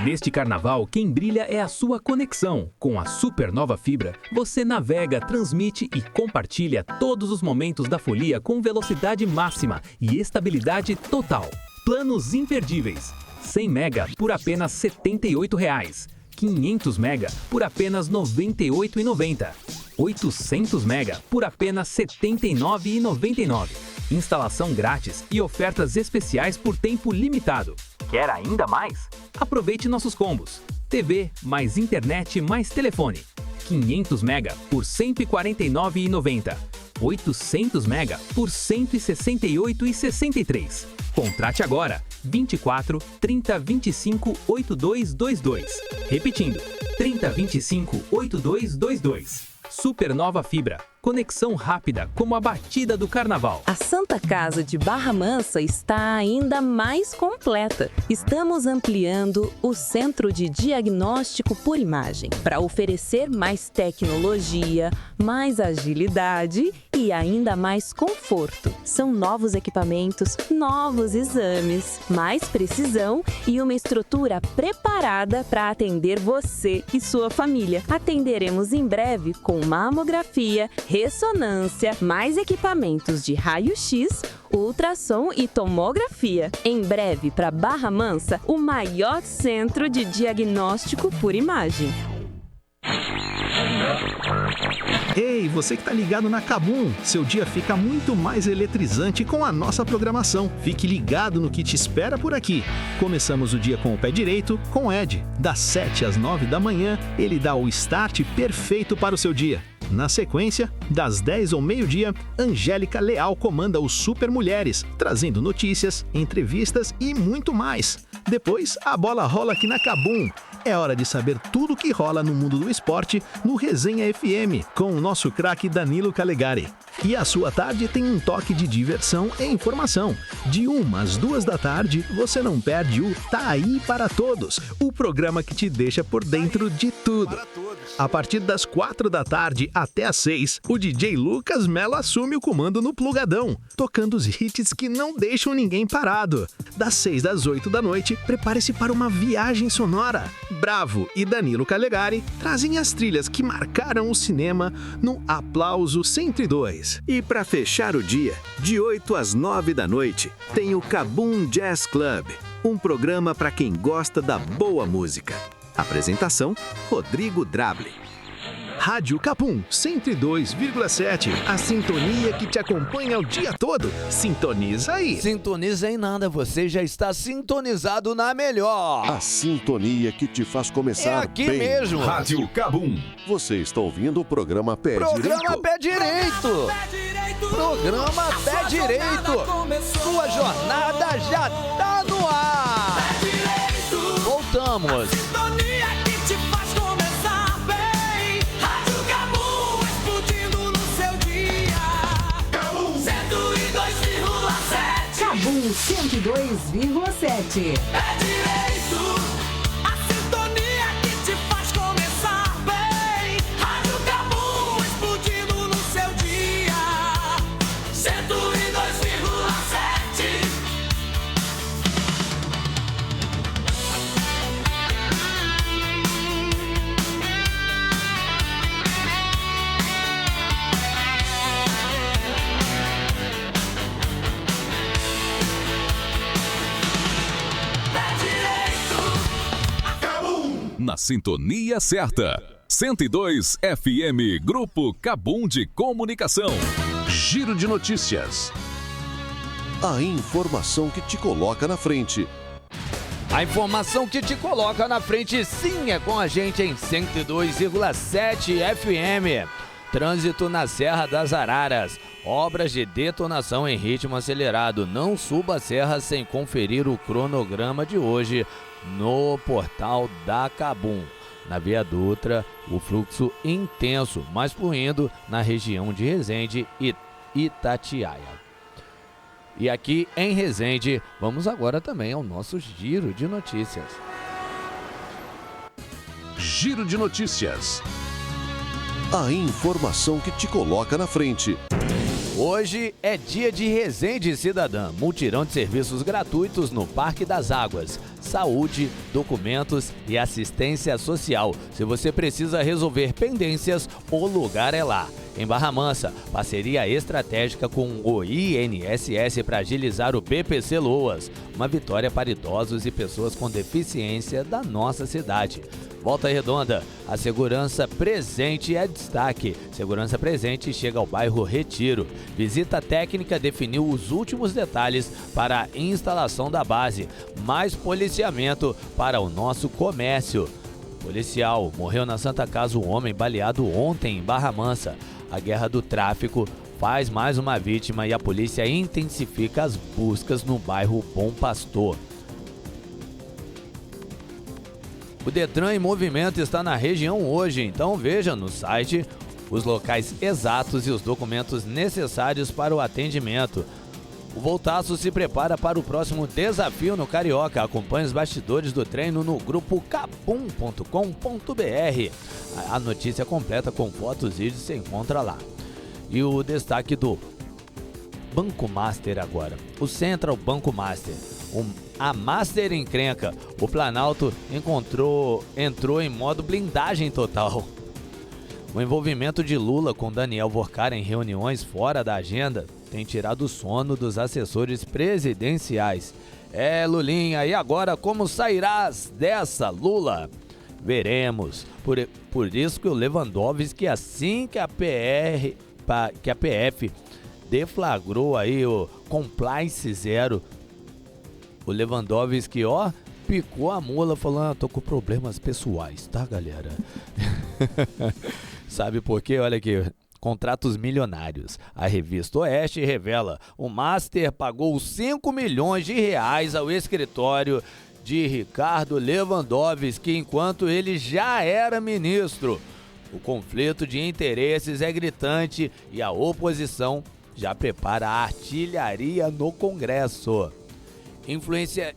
Neste carnaval, quem brilha é a sua conexão. Com a Supernova Fibra, você navega, transmite e compartilha todos os momentos da folia com velocidade máxima e estabilidade total. Planos imperdíveis. 100 mega por apenas R$ 78,00. 500 mega por apenas R$ 98,90. 800 mega por apenas R$ 79,99. Instalação grátis e ofertas especiais por tempo limitado. Quer ainda mais? Aproveite nossos combos. TV, mais internet, mais telefone. 500 mega por R$ 149,90. 800 mega por R$ 168,63. Contrate agora. 24 30 25 8222. Repetindo. 30 25 8222. Supernova Fibra. Conexão rápida como a batida do carnaval. A Santa Casa de Barra Mansa está ainda mais completa. Estamos ampliando o Centro de Diagnóstico por Imagem para oferecer mais tecnologia, mais agilidade e ainda mais conforto. São novos equipamentos, novos exames, mais precisão e uma estrutura preparada para atender você e sua família. Atenderemos em breve com mamografia, ressonância, mais equipamentos de raio-x, ultrassom e tomografia. Em breve, para Barra Mansa, o maior centro de diagnóstico por imagem. Ei, você que tá ligado na Cabum, seu dia fica muito mais eletrizante com a nossa programação. Fique ligado no que te espera por aqui. Começamos o dia com o pé direito, com Ed. Das 7 às 9 da manhã, ele dá o start perfeito para o seu dia. Na sequência, das 10 ao meio-dia, Angélica Leal comanda o Super Mulheres, trazendo notícias, entrevistas e muito mais. Depois, a bola rola aqui na Cabum. É hora de saber tudo o que rola no mundo do esporte no Resenha FM, com o nosso craque Danilo Calegari. E a sua tarde tem um toque de diversão e informação. De 1 às 2 da tarde, você não perde o Tá Aí para Todos, o programa que te deixa por dentro de tudo. A partir das 4 da tarde até às 6, o DJ Lucas Mello assume o comando no Plugadão, tocando os hits que não deixam ninguém parado. Das 6 às 8 da noite, prepare-se para uma viagem sonora. Bravo e Danilo Calegari trazem as trilhas que marcaram o cinema no Aplauso 102. E para fechar o dia, de 8 às 9 da noite, tem o Cabum Jazz Club, um programa para quem gosta da boa música. Apresentação, Rodrigo Drable. Rádio Cabum 102,7, a sintonia que te acompanha o dia todo. Sintoniza aí. Sintoniza em nada, você já está sintonizado na melhor. A sintonia que te faz começar é aqui bem. mesmo. Rádio Cabum. Você está ouvindo o programa Pé Direito. Programa Pé Direito. Programa Pé Direito. Sua jornada já tá no ar. Voltamos. Cabum 102,7. É direito, a sintonia que te faz começar bem. Rádio Cabum explodindo no seu dia. 102,7. na sintonia certa. 102 FM Grupo Cabum de Comunicação. Giro de notícias. A informação que te coloca na frente. A informação que te coloca na frente, sim, é com a gente em 102,7 FM. Trânsito na Serra das Araras. Obras de detonação em ritmo acelerado. Não suba a serra sem conferir o cronograma de hoje no portal da Cabum. Na Via Dutra, o fluxo intenso, mas fluindo na região de Resende e Itatiaia. E aqui em Resende, vamos agora também ao nosso Giro de Notícias. Giro de Notícias. A informação que te coloca na frente. Hoje é dia de Resende Cidadã, mutirão de serviços gratuitos no Parque das Águas, saúde, documentos e assistência social. Se você precisa resolver pendências, o lugar é lá. Em Barra Mansa, parceria estratégica com o INSS para agilizar o BPC Loas, uma vitória para idosos e pessoas com deficiência da nossa cidade. Volta Redonda, a segurança presente é destaque. Segurança presente chega ao bairro Retiro. Visita técnica definiu os últimos detalhes para a instalação da base. Mais policiamento para o nosso comércio. Policial, morreu na Santa Casa um homem baleado ontem em Barra Mansa. A guerra do tráfico faz mais uma vítima e a polícia intensifica as buscas no bairro Bom Pastor. O Detran em movimento está na região hoje, então veja no site os locais exatos e os documentos necessários para o atendimento. O Voltaço se prepara para o próximo desafio no Carioca. Acompanhe os bastidores do treino no grupo cabum.com.br. A notícia completa com fotos e vídeos você encontra lá. E o destaque do Banco Master agora. O Central Banco Master. A Master encrenca. O Planalto entrou em modo blindagem total. O envolvimento de Lula com Daniel Vorcar em reuniões fora da agenda tem tirado o sono dos assessores presidenciais. Lulinha, e agora como sairás dessa, Lula? Veremos. Por isso que o Lewandowski, assim que a PF deflagrou aí o Compliance Zero, o Lewandowski, picou a mula falando, tô com problemas pessoais, tá, galera? Sabe por quê? Olha aqui, contratos milionários. A revista Oeste revela, o Master pagou 5 milhões de reais ao escritório de Ricardo Lewandowski enquanto ele já era ministro. O conflito de interesses é gritante e a oposição já prepara a artilharia no Congresso.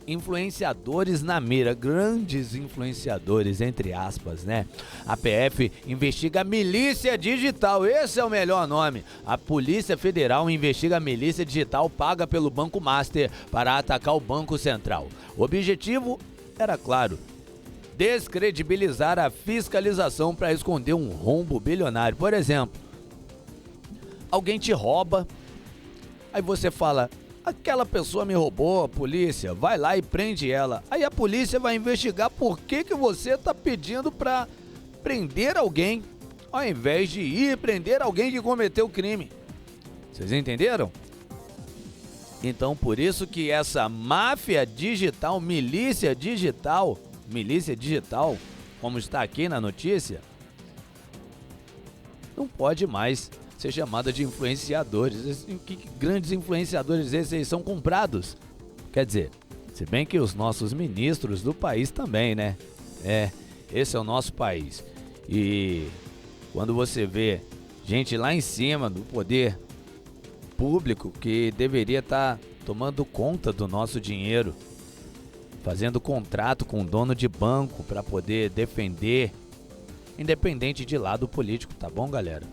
Influenciadores na mira, grandes influenciadores, entre aspas, né? A PF investiga a milícia digital, esse é o melhor nome. A Polícia Federal investiga a milícia digital paga pelo Banco Master para atacar o Banco Central. O objetivo era claro, descredibilizar a fiscalização para esconder um rombo bilionário. Por exemplo, alguém te rouba, aí você fala, aquela pessoa me roubou, a polícia vai lá e prende ela. Aí a polícia vai investigar por que você está pedindo para prender alguém, ao invés de ir prender alguém que cometeu o crime. Vocês entenderam? Então, por isso que essa máfia digital, milícia digital, como está aqui na notícia, não pode mais ser chamada de influenciadores. Que grandes influenciadores esses aí são comprados? Quer dizer, se bem que os nossos ministros do país também, né? Esse é o nosso país. E quando você vê gente lá em cima do poder público que deveria estar tomando conta do nosso dinheiro, fazendo contrato com o dono de banco para poder defender, independente de lado político, tá bom, galera?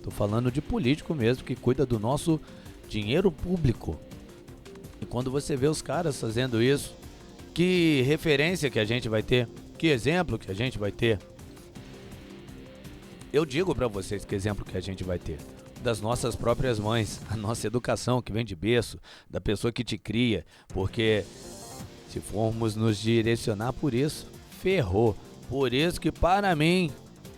Tô falando de político mesmo, que cuida do nosso dinheiro público. E quando você vê os caras fazendo isso, que referência que a gente vai ter? Que exemplo que a gente vai ter? Eu digo pra vocês que exemplo que a gente vai ter. Das nossas próprias mães, a nossa educação que vem de berço, da pessoa que te cria. Porque se formos nos direcionar por isso, ferrou. Por isso que, para mim,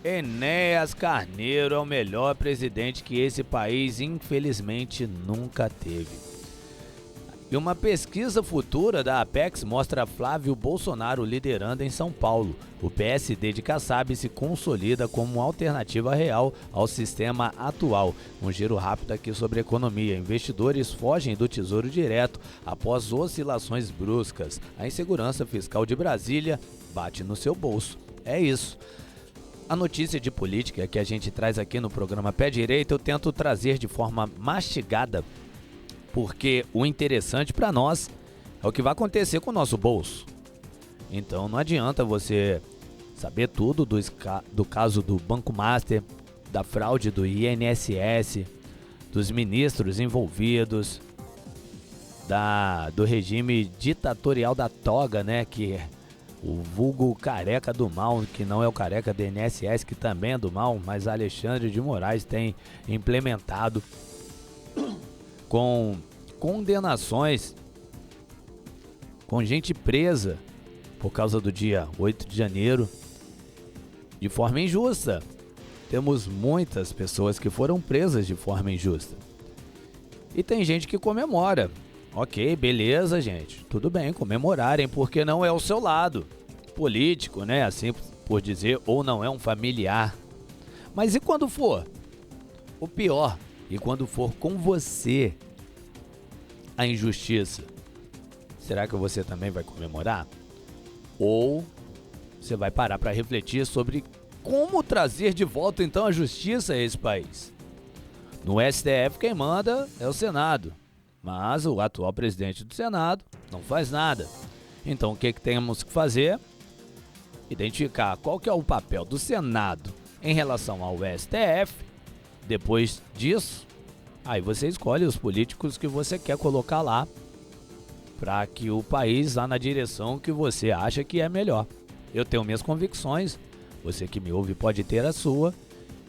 Enéas Carneiro é o melhor presidente que esse país, infelizmente, nunca teve. E uma pesquisa futura da Apex mostra Flávio Bolsonaro liderando em São Paulo. O PSD de Kassab se consolida como uma alternativa real ao sistema atual. Um giro rápido aqui sobre economia. Investidores fogem do Tesouro Direto após oscilações bruscas. A insegurança fiscal de Brasília bate no seu bolso. É isso. A notícia de política que a gente traz aqui no programa Pé Direito eu tento trazer de forma mastigada, porque o interessante para nós é o que vai acontecer com o nosso bolso. Então não adianta você saber tudo do caso do Banco Master, da fraude do INSS, dos ministros envolvidos, do regime ditatorial da toga, né, que é o vulgo careca do mal, que não é o careca do INSS, que também é do mal, mas Alexandre de Moraes tem implementado com condenações, com gente presa por causa do dia 8 de janeiro, de forma injusta. Temos muitas pessoas que foram presas de forma injusta. E tem gente que comemora. Ok, beleza, gente. Tudo bem, comemorarem, porque não é o seu lado político, né? Assim por dizer, ou não é um familiar. Mas e quando for? O pior, e quando for com você a injustiça, será que você também vai comemorar? Ou você vai parar para refletir sobre como trazer de volta então a justiça a esse país? No STF quem manda é o Senado, mas o atual presidente do Senado não faz nada. Então o que temos que fazer? Identificar qual que é o papel do Senado em relação ao STF. Depois disso, aí você escolhe os políticos que você quer colocar lá para que o país vá na direção que você acha que é melhor. Eu tenho minhas convicções, você que me ouve pode ter a sua,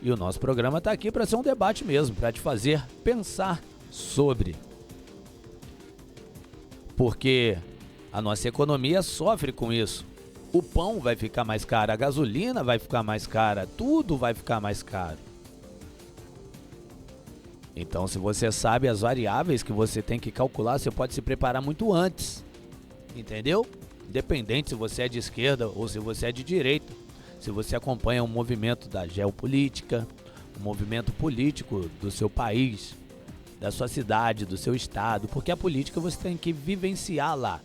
e o nosso programa está aqui para ser um debate mesmo, para te fazer pensar sobre. Porque a nossa economia sofre com isso. O pão vai ficar mais caro, a gasolina vai ficar mais cara, tudo vai ficar mais caro. Então, se você sabe as variáveis que você tem que calcular, você pode se preparar muito antes, entendeu? Independente se você é de esquerda ou se você é de direita, se você acompanha o movimento da geopolítica, o movimento político do seu país, da sua cidade, do seu estado, porque a política você tem que vivenciar lá.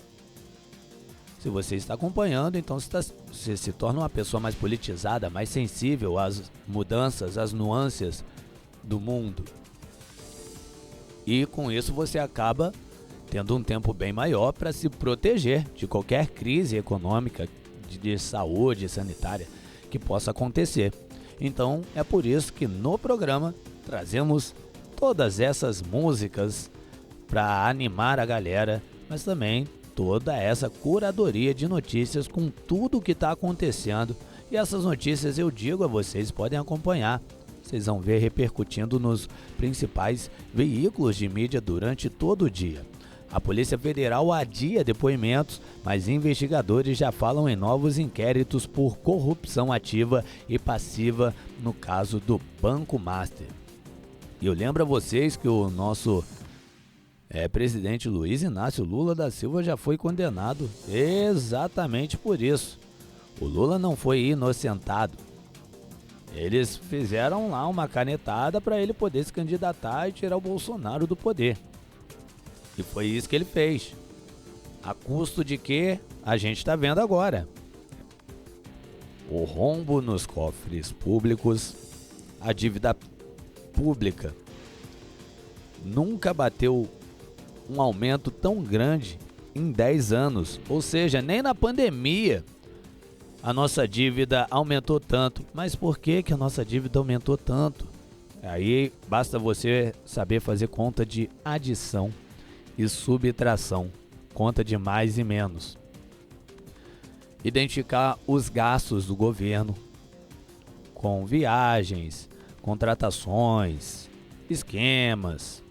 Se você está acompanhando, então você se torna uma pessoa mais politizada, mais sensível às mudanças, às nuances do mundo. E com isso você acaba tendo um tempo bem maior para se proteger de qualquer crise econômica, de saúde, sanitária que possa acontecer. Então é por isso que no programa trazemos todas essas músicas para animar a galera, mas também toda essa curadoria de notícias com tudo o que está acontecendo. E essas notícias, eu digo a vocês, podem acompanhar. Vocês vão ver repercutindo nos principais veículos de mídia durante todo o dia. A Polícia Federal adia depoimentos, mas investigadores já falam em novos inquéritos por corrupção ativa e passiva no caso do Banco Master. E eu lembro a vocês que o nosso presidente Luiz Inácio Lula da Silva já foi condenado exatamente por isso. O Lula não foi inocentado. Eles fizeram lá uma canetada para ele poder se candidatar e tirar o Bolsonaro do poder. E foi isso que ele fez. A custo de que a gente está vendo agora. O rombo nos cofres públicos, a dívida pública. Nunca bateu um aumento tão grande em 10 anos. Ou seja, nem na pandemia a nossa dívida aumentou tanto. Mas por que a nossa dívida aumentou tanto? Aí basta você saber fazer conta de adição e subtração, conta de mais e menos. Identificar os gastos do governo com viagens, contratações, esquemas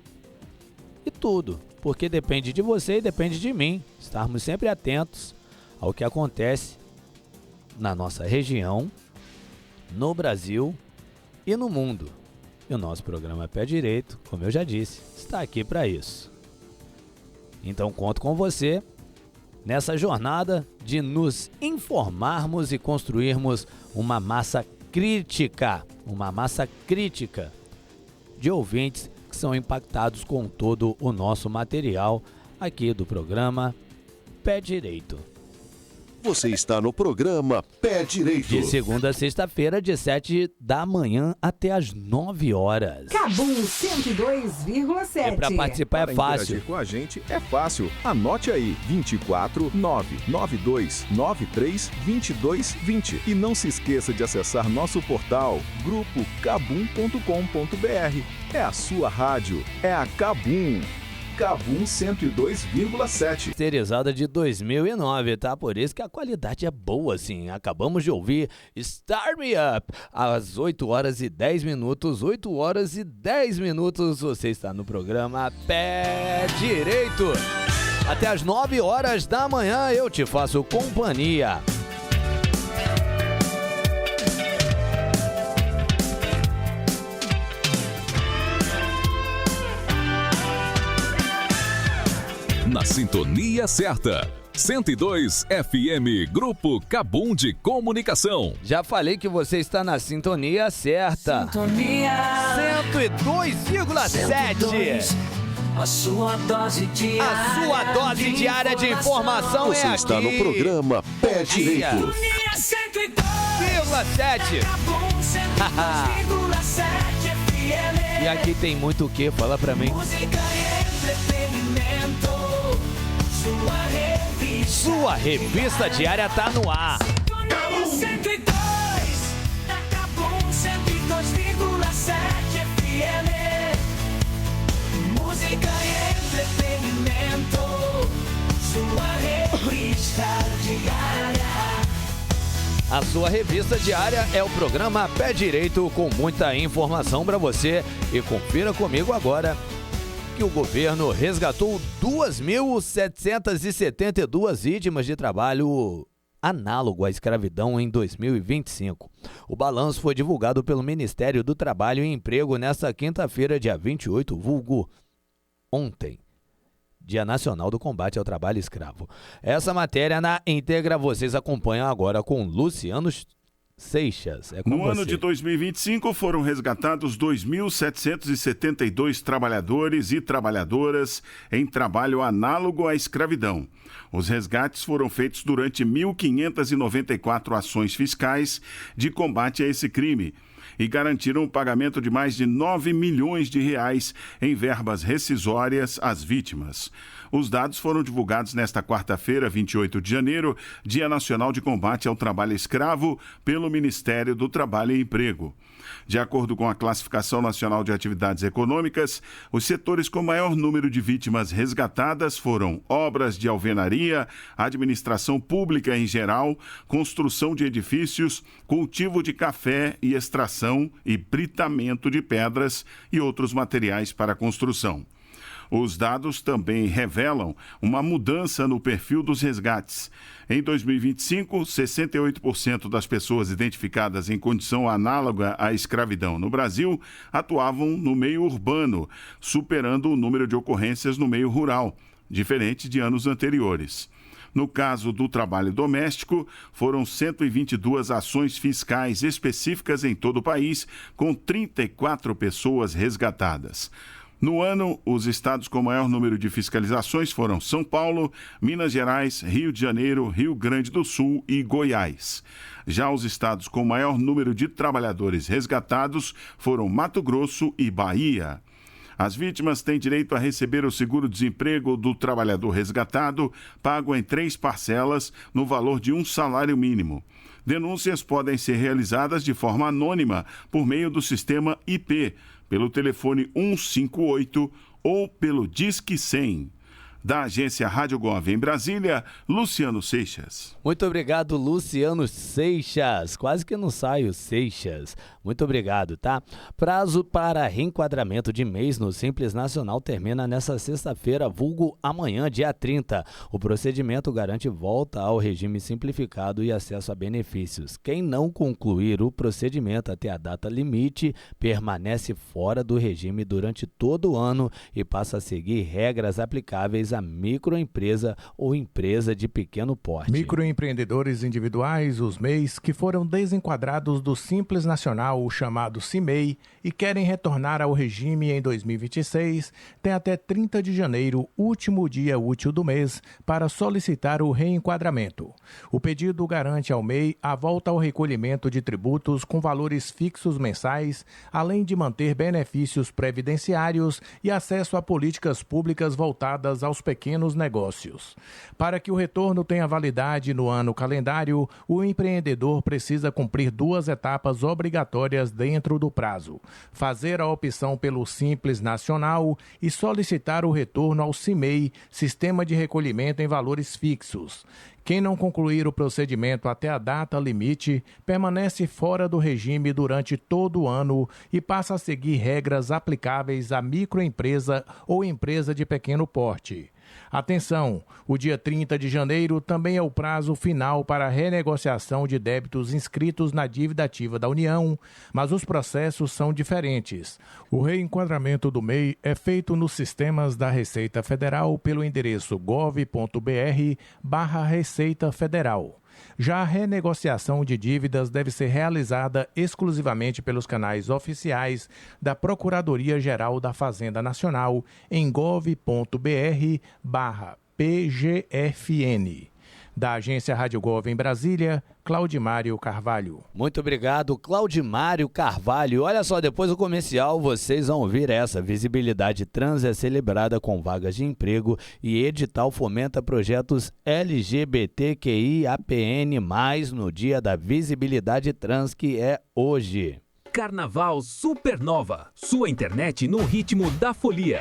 e tudo, porque depende de você e depende de mim estarmos sempre atentos ao que acontece na nossa região, no Brasil e no mundo. E o nosso programa Pé Direito, como eu já disse, está aqui para isso. Então conto com você nessa jornada de nos informarmos e construirmos uma massa crítica de ouvintes que são impactados com todo o nosso material aqui do programa Pé Direito. Você está no programa Pé Direito. De segunda a sexta-feira, de 7 da manhã até as 9 horas. Cabum 102,7. E para participar é fácil. Interagir com a gente é fácil. Anote aí, 24 992 93 22 20. E não se esqueça de acessar nosso portal grupocabum.com.br. É a sua rádio, é a Cabum. Cabum 102,7. Serizada de 2009, tá? Por isso que a qualidade é boa, sim. Acabamos de ouvir Start Me Up às 8 horas e 10 minutos. 8 horas e 10 minutos. Você está no programa Pé Direito. Até às 9 horas da manhã eu te faço companhia. Na sintonia certa. 102 FM, Grupo Cabum de Comunicação. Já falei que você está na sintonia certa. Sintonia 102,7. A sua dose diária de informação Você é aqui. está no programa Pé Direito. 102,7. E aqui tem muito o que? Fala pra mim. Música e entretenimento. Sua revista diária tá no ar. Cabum 102, da Cabum 102,7 FM. Música e entretenimento. Sua revista diária. A sua revista diária é o programa Pé Direito, com muita informação pra você. E confira comigo agora que o governo resgatou 2.772 vítimas de trabalho análogo à escravidão em 2025. O balanço foi divulgado pelo Ministério do Trabalho e Emprego nesta quinta-feira, dia 28, vulgo ontem, Dia Nacional do Combate ao Trabalho Escravo. Essa matéria na íntegra vocês acompanham agora com Luciano Seixas. No ano de 2025 foram resgatados 2.772 trabalhadores e trabalhadoras em trabalho análogo à escravidão. Os resgates foram feitos durante 1.594 ações fiscais de combate a esse crime e garantiram o pagamento de mais de 9 milhões de reais em verbas rescisórias às vítimas. Os dados foram divulgados nesta quarta-feira, 28 de janeiro, Dia Nacional de Combate ao Trabalho Escravo, pelo Ministério do Trabalho e Emprego. De acordo com a Classificação Nacional de Atividades Econômicas, os setores com maior número de vítimas resgatadas foram obras de alvenaria, administração pública em geral, construção de edifícios, cultivo de café e extração e britamento de pedras e outros materiais para construção. Os dados também revelam uma mudança no perfil dos resgates. Em 2025, 68% das pessoas identificadas em condição análoga à escravidão no Brasil atuavam no meio urbano, superando o número de ocorrências no meio rural, diferente de anos anteriores. No caso do trabalho doméstico, foram 122 ações fiscais específicas em todo o país, com 34 pessoas resgatadas. No ano, os estados com maior número de fiscalizações foram São Paulo, Minas Gerais, Rio de Janeiro, Rio Grande do Sul e Goiás. Já os estados com maior número de trabalhadores resgatados foram Mato Grosso e Bahia. As vítimas têm direito a receber o seguro-desemprego do trabalhador resgatado, pago em 3 parcelas, no valor de um salário mínimo. Denúncias podem ser realizadas de forma anônima por meio do sistema IP, pelo telefone 158 ou pelo Disque 100. Da agência Rádio Gov em Brasília, Luciano Seixas. Muito obrigado, Luciano Seixas. Quase que não sai o Seixas. Muito obrigado, tá? Prazo para reenquadramento de mês no Simples Nacional termina nesta sexta-feira, vulgo amanhã, dia 30. O procedimento garante volta ao regime simplificado e acesso a benefícios. Quem não concluir o procedimento até a data limite permanece fora do regime durante todo o ano e passa a seguir regras aplicáveis a microempresa ou empresa de pequeno porte. Microempreendedores individuais, os MEIs, que foram desenquadrados do Simples Nacional, o chamado CIMEI, e querem retornar ao regime em 2026, têm até 30 de janeiro, último dia útil do mês, para solicitar o reenquadramento. O pedido garante ao MEI a volta ao recolhimento de tributos com valores fixos mensais, além de manter benefícios previdenciários e acesso a políticas públicas voltadas aos pequenos negócios. Para que o retorno tenha validade no ano calendário, o empreendedor precisa cumprir 2 etapas obrigatórias dentro do prazo: fazer a opção pelo Simples Nacional e solicitar o retorno ao CIMEI, Sistema de Recolhimento em Valores Fixos. Quem não concluir o procedimento até a data limite permanece fora do regime durante todo o ano e passa a seguir regras aplicáveis à microempresa ou empresa de pequeno porte. Atenção, o dia 30 de janeiro também é o prazo final para a renegociação de débitos inscritos na dívida ativa da União, mas os processos são diferentes. O reenquadramento do MEI é feito nos sistemas da Receita Federal pelo endereço gov.br/Receita Federal. Já a renegociação de dívidas deve ser realizada exclusivamente pelos canais oficiais da Procuradoria-Geral da Fazenda Nacional em gov.br/PGFN. Da agência Rádio Gov em Brasília, Claudimário Carvalho. Muito obrigado, Claudimário Carvalho. Olha só, depois do comercial vocês vão ouvir essa. Visibilidade Trans é celebrada com vagas de emprego e edital fomenta projetos LGBTQIAPN+, no dia da visibilidade trans, que é hoje. Carnaval Supernova, sua internet no ritmo da folia.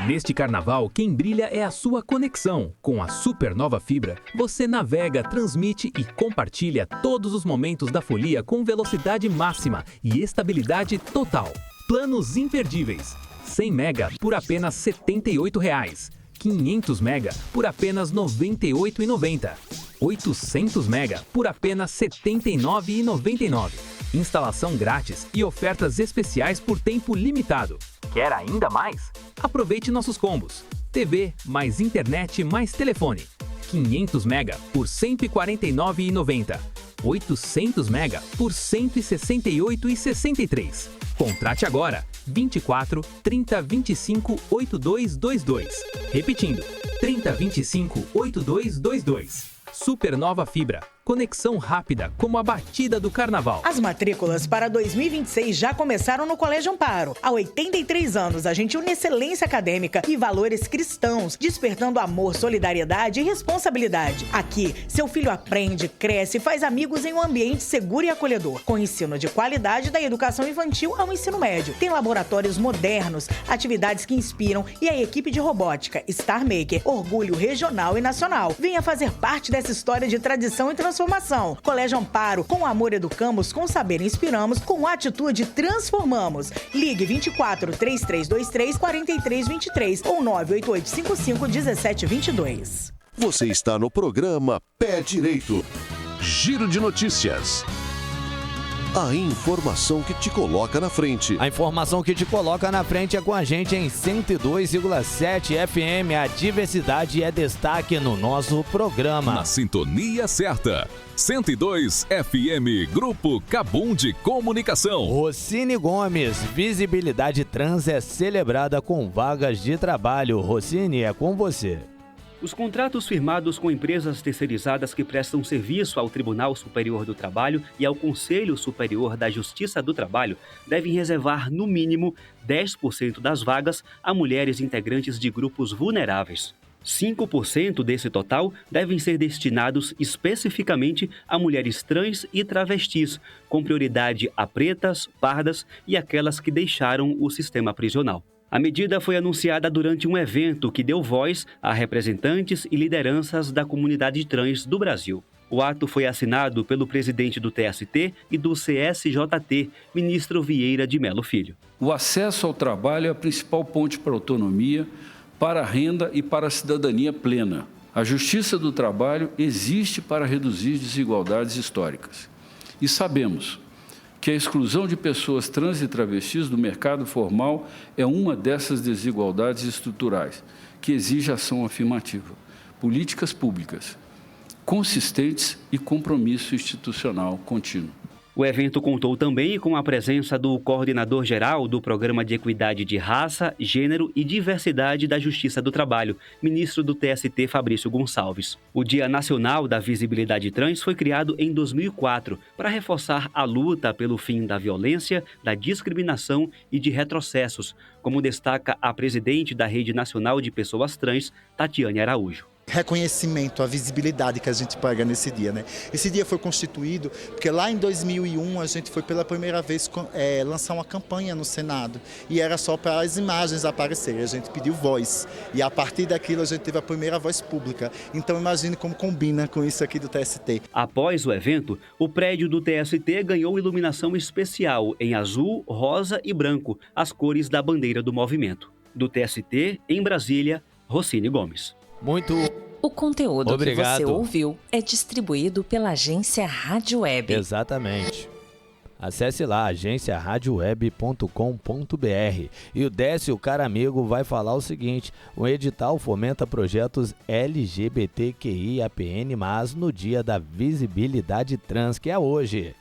Neste carnaval, quem brilha é a sua conexão. Com a Supernova Fibra, você navega, transmite e compartilha todos os momentos da folia com velocidade máxima e estabilidade total. Planos imperdíveis. 100 mega por apenas R$ 78,00. 500 mega por apenas R$ 98,90. 800 mega por apenas R$ 79,99. Instalação grátis e ofertas especiais por tempo limitado. Quer ainda mais? Aproveite nossos combos. TV mais internet mais telefone. 500 mega por R$ 149,90. 800 mega por R$ 168,63. Contrate agora. 24 30 25 8222. Repetindo, 30 25 8222. Supernova Fibra. Conexão rápida, como a batida do carnaval. As matrículas para 2026 já começaram no Colégio Amparo. Há 83 anos, a gente une excelência acadêmica e valores cristãos, despertando amor, solidariedade e responsabilidade. Aqui, seu filho aprende, cresce e faz amigos em um ambiente seguro e acolhedor, com ensino de qualidade da educação infantil ao ensino médio. Tem laboratórios modernos, atividades que inspiram e a equipe de robótica Star Maker, orgulho regional e nacional. Venha fazer parte dessa história de tradição e transformação. Colégio Amparo, com amor educamos, com saber inspiramos, com atitude transformamos. Ligue 24 3323 4323 ou 98855 1722. Você está no programa Pé Direito. Giro de notícias. A informação que te coloca na frente. A informação que te coloca na frente é com a gente em 102,7 FM. A diversidade é destaque no nosso programa. Na sintonia certa. 102 FM, Grupo Cabum de Comunicação. Rocine Gomes, visibilidade trans é celebrada com vagas de trabalho. Rocine, é com você. Os contratos firmados com empresas terceirizadas que prestam serviço ao Tribunal Superior do Trabalho e ao Conselho Superior da Justiça do Trabalho devem reservar, no mínimo, 10% das vagas a mulheres integrantes de grupos vulneráveis. 5% desse total devem ser destinados especificamente a mulheres trans e travestis, com prioridade a pretas, pardas e aquelas que deixaram o sistema prisional. A medida foi anunciada durante um evento que deu voz a representantes e lideranças da comunidade trans do Brasil. O ato foi assinado pelo presidente do TST e do CSJT, ministro Vieira de Mello Filho. O acesso ao trabalho é a principal ponte para a autonomia, para a renda e para a cidadania plena. A Justiça do Trabalho existe para reduzir desigualdades históricas. E sabemos que a exclusão de pessoas trans e travestis do mercado formal é uma dessas desigualdades estruturais, que exige ação afirmativa, políticas públicas consistentes e compromisso institucional contínuo. O evento contou também com a presença do coordenador-geral do Programa de Equidade de Raça, Gênero e Diversidade da Justiça do Trabalho, ministro do TST Fabrício Gonçalves. O Dia Nacional da Visibilidade Trans foi criado em 2004 para reforçar a luta pelo fim da violência, da discriminação e de retrocessos, como destaca a presidente da Rede Nacional de Pessoas Trans, Tatiane Araújo. Reconhecimento, a visibilidade que a gente pega nesse dia, né? Esse dia foi constituído porque lá em 2001 a gente foi pela primeira vez lançar uma campanha no Senado e era só para as imagens aparecerem, a gente pediu voz e a partir daquilo a gente teve a primeira voz pública, então imagine como combina com isso aqui do TST. Após o evento, o prédio do TST ganhou iluminação especial em azul, rosa e branco, as cores da bandeira do movimento. Do TST, em Brasília, Rocine Gomes. O conteúdo Obrigado. que você ouviu é distribuído pela agência Rádio Web. Exatamente. Acesse lá, agenciaradioweb.com.br. E o Décio Caramigo vai falar o seguinte: o edital fomenta projetos LGBTQIAPN+, no Dia da Visibilidade Trans, que é hoje.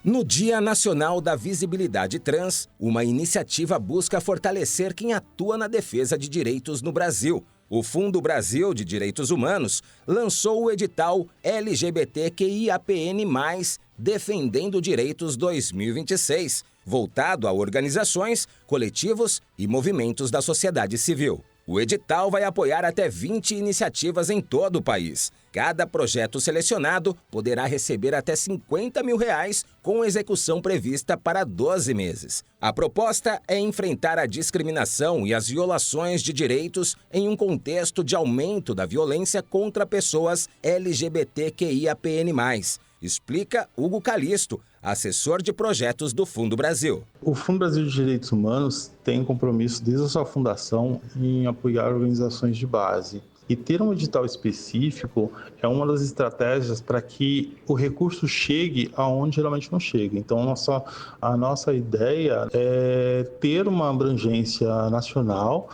No Dia Nacional da Visibilidade Trans, uma iniciativa busca fortalecer quem atua na defesa de direitos no Brasil. O Fundo Brasil de Direitos Humanos lançou o edital LGBTQIAPN+, Defendendo Direitos 2026, voltado a organizações, coletivos e movimentos da sociedade civil. O edital vai apoiar até 20 iniciativas em todo o país. Cada projeto selecionado poderá receber até R$50 mil, com execução prevista para 12 meses. A proposta é enfrentar a discriminação e as violações de direitos em um contexto de aumento da violência contra pessoas LGBTQIAPN+. Explica Hugo Calisto, assessor de projetos do Fundo Brasil. O Fundo Brasil de Direitos Humanos tem compromisso desde a sua fundação em apoiar organizações de base. E ter um edital específico é uma das estratégias para que o recurso chegue aonde geralmente não chega. Então, a nossa ideia é ter uma abrangência nacional,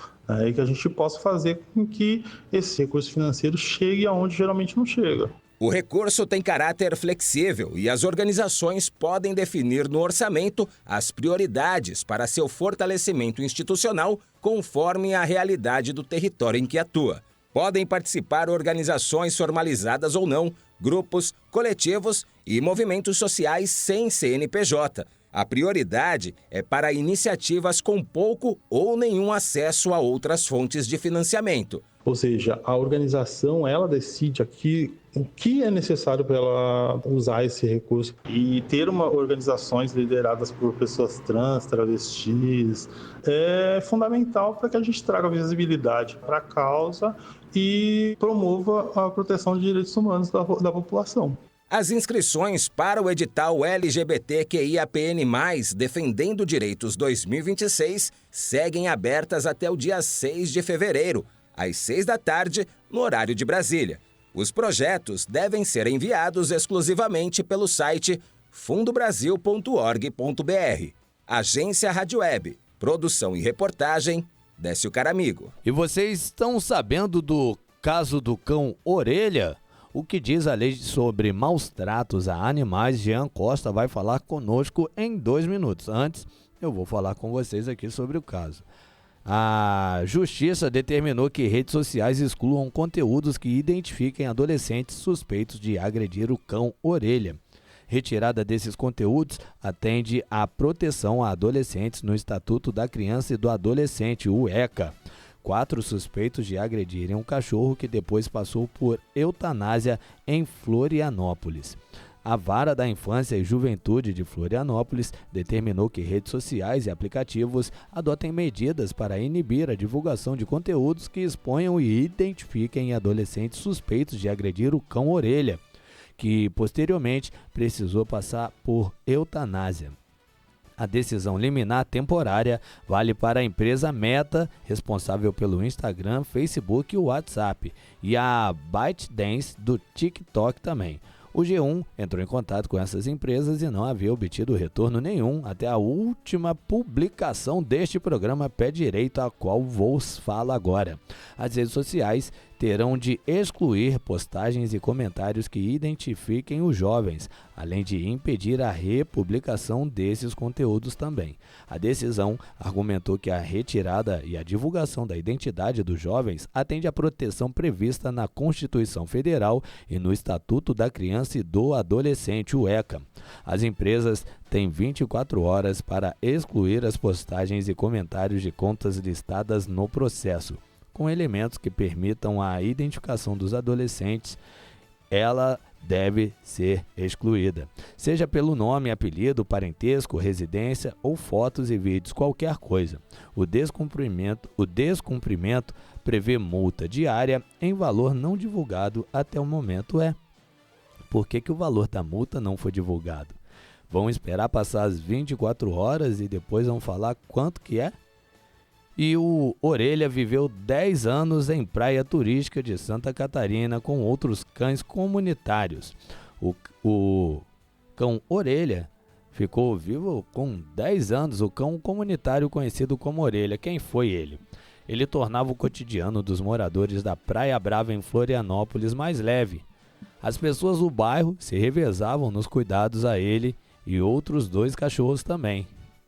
e que a gente possa fazer com que esse recurso financeiro chegue aonde geralmente não chega. O recurso tem caráter flexível e as organizações podem definir no orçamento as prioridades para seu fortalecimento institucional conforme a realidade do território em que atua. Podem participar organizações formalizadas ou não, grupos, coletivos e movimentos sociais sem CNPJ. A prioridade é para iniciativas com pouco ou nenhum acesso a outras fontes de financiamento. Ou seja, a organização ela decide aqui o que é necessário para ela usar esse recurso. E ter organizações lideradas por pessoas trans, travestis, é fundamental para que a gente traga visibilidade para a causa e promova a proteção de direitos humanos da população. As inscrições para o edital LGBTQIAPN+, Defendendo Direitos 2026, seguem abertas até o dia 6 de fevereiro, às 6 da tarde, no horário de Brasília. Os projetos devem ser enviados exclusivamente pelo site fundobrasil.org.br. Agência Rádio Web, produção e reportagem, Décio Caramigo. E vocês estão sabendo do caso do cão Orelha? O que diz a lei sobre maus tratos a animais? Jean Costa vai falar conosco em 2 minutos. Antes, eu vou falar com vocês aqui sobre o caso. A Justiça determinou que redes sociais excluam conteúdos que identifiquem adolescentes suspeitos de agredir o cão Orelha. Retirada desses conteúdos atende à proteção a adolescentes no Estatuto da Criança e do Adolescente, o ECA. 4 suspeitos de agredirem um cachorro que depois passou por eutanásia em Florianópolis. a Vara da Infância e Juventude de Florianópolis determinou que redes sociais e aplicativos adotem medidas para inibir a divulgação de conteúdos que exponham e identifiquem adolescentes suspeitos de agredir o cão orelha, que posteriormente precisou passar por eutanásia. A decisão liminar temporária vale para a empresa Meta, responsável pelo Instagram, Facebook e WhatsApp, e a ByteDance do TikTok também. O G1 entrou em contato com essas empresas e não havia obtido retorno nenhum até a última publicação deste programa Pé Direito, a qual vos falo agora. As redes sociais terão de excluir postagens e comentários que identifiquem os jovens, além de impedir a republicação desses conteúdos também. A decisão argumentou que a retirada e a divulgação da identidade dos jovens atende à proteção prevista na Constituição Federal e no Estatuto da Criança e do Adolescente, o ECA. As empresas têm 24 horas para excluir as postagens e comentários de contas listadas no processo. Com elementos que permitam a identificação dos adolescentes, ela deve ser excluída, seja pelo nome, apelido, parentesco, residência ou fotos e vídeos, qualquer coisa. O descumprimento prevê multa diária em valor não divulgado até o momento. Por que o valor da multa não foi divulgado? Vão esperar passar as 24 horas e depois vão falar quanto que é? E o Orelha viveu 10 anos em praia turística de Santa Catarina com outros cães comunitários. O cão Orelha ficou vivo com 10 anos, o cão comunitário conhecido como Orelha. Quem foi ele? Ele tornava o cotidiano dos moradores da Praia Brava em Florianópolis mais leve. As pessoas do bairro se revezavam nos cuidados a ele e outros 2 cachorros também.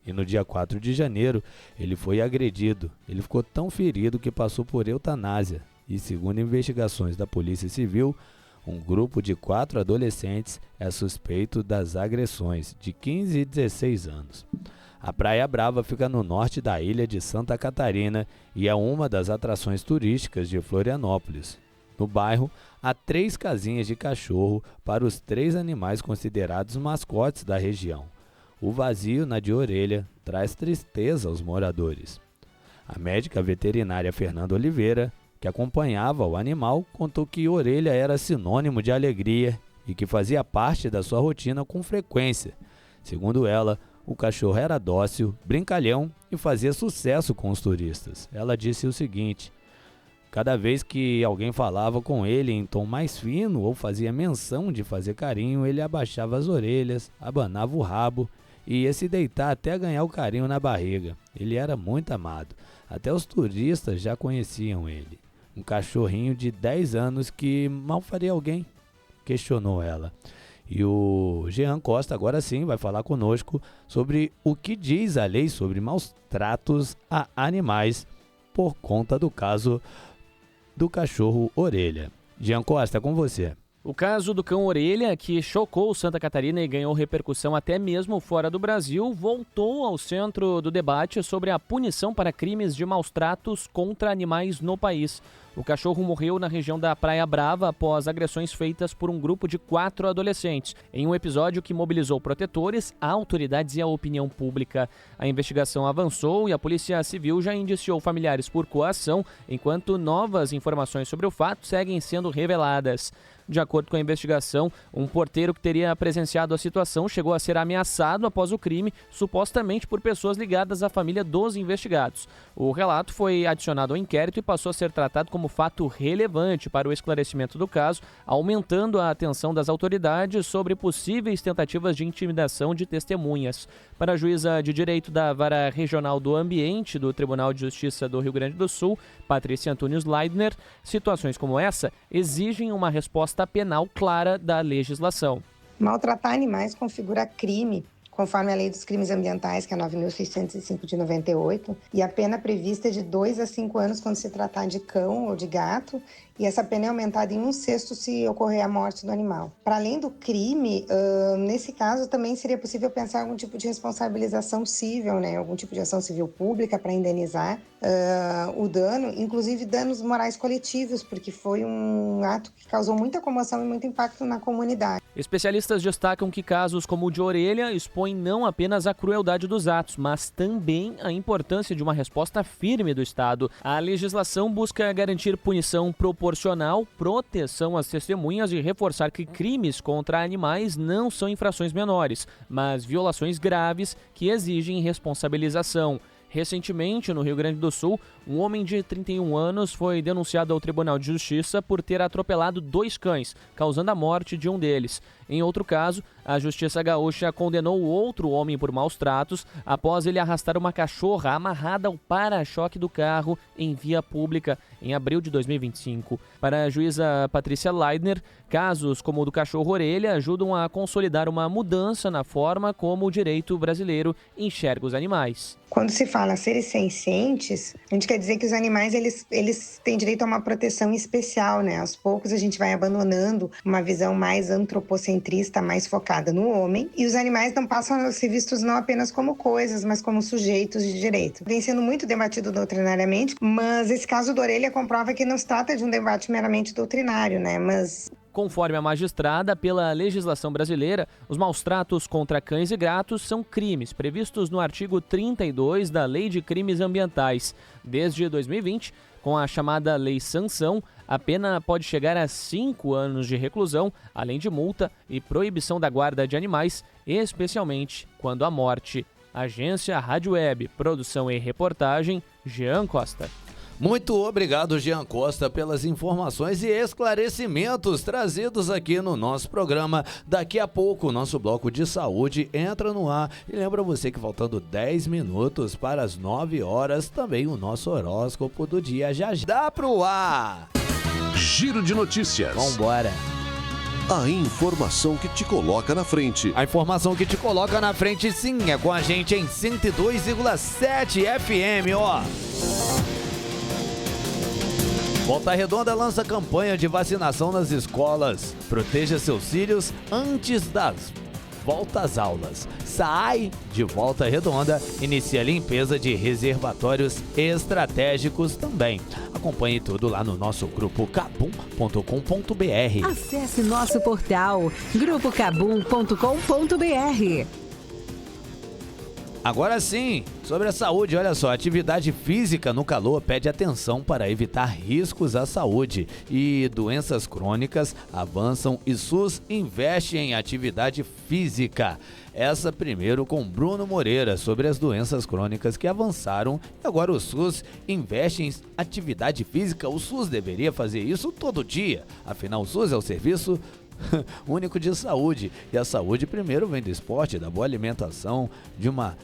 E no dia 4 de janeiro, ele foi agredido. Ele ficou tão ferido que passou por eutanásia. E segundo investigações da Polícia Civil, um grupo de 4 adolescentes é suspeito das agressões, de 15 e 16 anos. A Praia Brava fica no norte da ilha de Santa Catarina e é uma das atrações turísticas de Florianópolis. No bairro, há 3 casinhas de cachorro para os 3 animais considerados mascotes da região. O vazio na de Orelha traz tristeza aos moradores. A médica veterinária Fernanda Oliveira, que acompanhava o animal, contou que Orelha era sinônimo de alegria e que fazia parte da sua rotina com frequência. Segundo ela, o cachorro era dócil, brincalhão e fazia sucesso com os turistas. Ela disse o seguinte: cada vez que alguém falava com ele em tom mais fino ou fazia menção de fazer carinho, ele abaixava as orelhas, abanava o rabo e ia se deitar até ganhar o carinho na barriga. Ele era muito amado. Até os turistas já conheciam ele. Um cachorrinho de 10 anos que mal faria alguém, questionou ela. E o Jean Costa agora sim vai falar conosco sobre o que diz a lei sobre maus tratos a animais por conta do caso do cachorro Orelha. Jean Costa, com você. O caso do cão Orelha, que chocou Santa Catarina e ganhou repercussão até mesmo fora do Brasil, voltou ao centro do debate sobre a punição para crimes de maus tratos contra animais no país. O cachorro morreu na região da Praia Brava após agressões feitas por um grupo de 4 adolescentes, em um episódio que mobilizou protetores, autoridades e a opinião pública. A investigação avançou e a Polícia Civil já indiciou familiares por coação, enquanto novas informações sobre o fato seguem sendo reveladas. De acordo com a investigação, um porteiro que teria presenciado a situação chegou a ser ameaçado após o crime, supostamente por pessoas ligadas à família dos investigados. O relato foi adicionado ao inquérito e passou a ser tratado como fato relevante para o esclarecimento do caso, aumentando a atenção das autoridades sobre possíveis tentativas de intimidação de testemunhas. Para a juíza de direito da Vara Regional do Ambiente do Tribunal de Justiça do Rio Grande do Sul, Patrícia Antunes Leidner, situações como essa exigem uma resposta penal clara da legislação. Maltratar animais configura crime, conforme a Lei dos Crimes Ambientais, que é 9.605 de 98, e a pena prevista é de 2 a 5 anos quando se tratar de cão ou de gato, e essa pena é aumentada em 1/6 se ocorrer a morte do animal. Para além do crime, nesse caso também seria possível pensar em algum tipo de responsabilização civil, né? Algum tipo de ação civil pública para indenizar o dano, inclusive danos morais coletivos, porque foi um ato que causou muita comoção e muito impacto na comunidade. Especialistas destacam que casos como o de Orelha expõem não apenas a crueldade dos atos, mas também a importância de uma resposta firme do Estado. A legislação busca garantir punição proporcional, proteção às testemunhas e reforçar que crimes contra animais não são infrações menores, mas violações graves que exigem responsabilização. Recentemente, no Rio Grande do Sul, um homem de 31 anos foi denunciado ao Tribunal de Justiça por ter atropelado 2 cães, causando a morte de um deles. Em outro caso, a Justiça Gaúcha condenou outro homem por maus tratos após ele arrastar uma cachorra amarrada ao para-choque do carro em via pública em abril de 2025. Para a juíza Patrícia Leidner, casos como o do cachorro-orelha ajudam a consolidar uma mudança na forma como o direito brasileiro enxerga os animais. Quando se fala seres sencientes, a gente quer dizer que os animais eles têm direito a uma proteção especial, né? Aos poucos a gente vai abandonando uma visão mais antropocentrista, mais focada no homem, e os animais não passam a ser vistos não apenas como coisas, mas como sujeitos de direito. Vem sendo muito debatido doutrinariamente, mas esse caso do Orelha comprova que não se trata de um debate meramente doutrinário, né? Conforme a magistrada, pela legislação brasileira, os maus-tratos contra cães e gatos são crimes previstos no artigo 32 da Lei de Crimes Ambientais. Desde 2020, com a chamada Lei Sanção, a pena pode chegar a 5 anos de reclusão, além de multa e proibição da guarda de animais, especialmente quando há morte. Agência Rádio Web, produção e reportagem, Jean Costa. Muito obrigado, Jean Costa, pelas informações e esclarecimentos trazidos aqui no nosso programa. Daqui a pouco o nosso bloco de saúde entra no ar. E lembra você que faltando 10 minutos para as 9 horas, também o nosso horóscopo do dia já dá pro ar. Giro de notícias. Vambora. A informação que te coloca na frente. A informação que te coloca na frente, sim, é com a gente em 102,7 FM, ó. Volta Redonda lança campanha de vacinação nas escolas. Proteja seus filhos antes das voltas às aulas. Sai de Volta Redonda, inicia a limpeza de reservatórios estratégicos também. Acompanhe tudo lá no nosso grupo cabum.com.br. Acesse nosso portal grupocabum.com.br. Agora sim, sobre a saúde, olha só, atividade física no calor pede atenção para evitar riscos à saúde e doenças crônicas avançam e SUS investe em atividade física. Essa primeiro com Bruno Moreira sobre as doenças crônicas que avançaram e agora o SUS investe em atividade física. O SUS deveria fazer isso todo dia, afinal o SUS é o serviço único de saúde e a saúde primeiro vem do esporte, da boa alimentação, de uma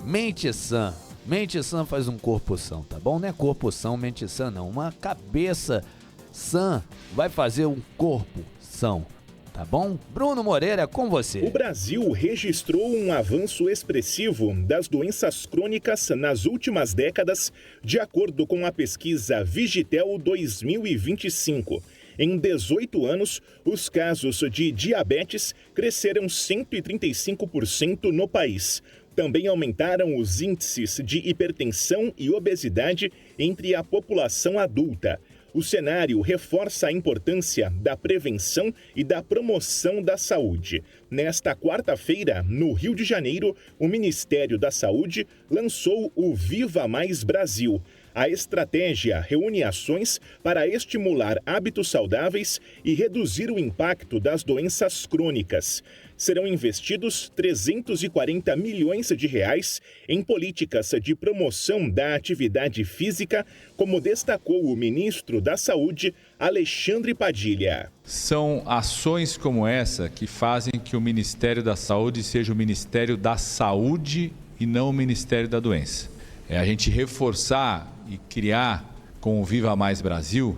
mente sã. Mente sã faz um corpo são, tá bom? Não é corpo são, mente sã não. Uma cabeça sã vai fazer um corpo são, tá bom? Bruno Moreira, com você. O Brasil registrou um avanço expressivo das doenças crônicas nas últimas décadas, de acordo com a pesquisa Vigitel 2025. Em 18 anos, os casos de diabetes cresceram 135% no país. Também aumentaram os índices de hipertensão e obesidade entre a população adulta. O cenário reforça a importância da prevenção e da promoção da saúde. Nesta quarta-feira, no Rio de Janeiro, o Ministério da Saúde lançou o Viva Mais Brasil. A estratégia reúne ações para estimular hábitos saudáveis e reduzir o impacto das doenças crônicas. Serão investidos 340 milhões de reais em políticas de promoção da atividade física, como destacou o ministro da Saúde, Alexandre Padilha. São ações como essa que fazem que o Ministério da Saúde seja o Ministério da Saúde e não o Ministério da Doença. É a gente reforçar e criar com o Viva Mais Brasil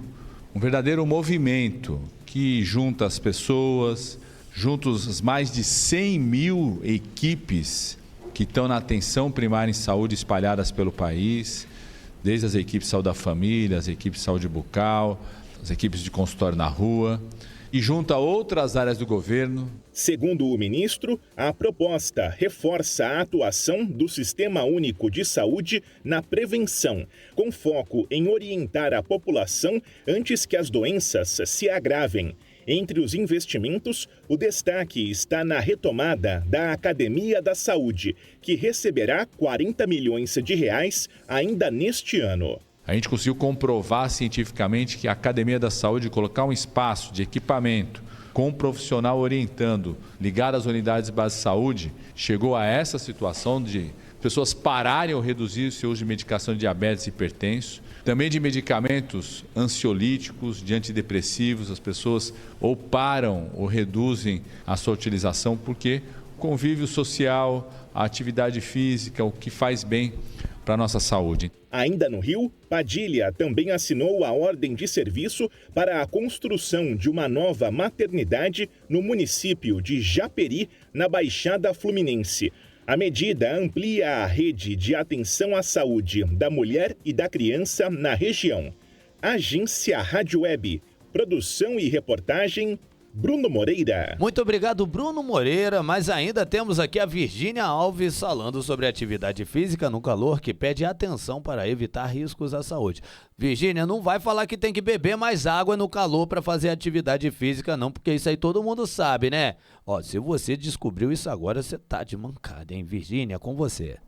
um verdadeiro movimento que junta as pessoas, junto as mais de 100 mil equipes que estão na atenção primária em saúde espalhadas pelo país, desde as equipes de saúde da família, as equipes de saúde bucal, as equipes de consultório na rua e junto a outras áreas do governo. Segundo o ministro, a proposta reforça a atuação do Sistema Único de Saúde na prevenção, com foco em orientar a população antes que as doenças se agravem. Entre os investimentos, o destaque está na retomada da Academia da Saúde, que receberá 40 milhões de reais ainda neste ano. A gente conseguiu comprovar cientificamente que a Academia da Saúde colocar um espaço de equipamento com um profissional orientando, ligado às unidades de base de saúde, chegou a essa situação de pessoas pararem ou reduzir o seu uso de medicação de diabetes e hipertenso, também de medicamentos ansiolíticos, de antidepressivos, as pessoas ou param ou reduzem a sua utilização porque o convívio social, a atividade física, o que faz bem para a nossa saúde. Ainda no Rio, Padilha também assinou a ordem de serviço para a construção de uma nova maternidade no município de Japeri, na Baixada Fluminense. A medida amplia a rede de atenção à saúde da mulher e da criança na região. Agência Rádio Web. Produção e reportagem, Bruno Moreira. Muito obrigado, Bruno Moreira, mas ainda temos aqui a Virgínia Alves falando sobre atividade física no calor, que pede atenção para evitar riscos à saúde. Virgínia, não vai falar que tem que beber mais água no calor para fazer atividade física não, porque isso aí todo mundo sabe, né? Ó, se você descobriu isso agora, você tá de mancada, hein? Virgínia, com você.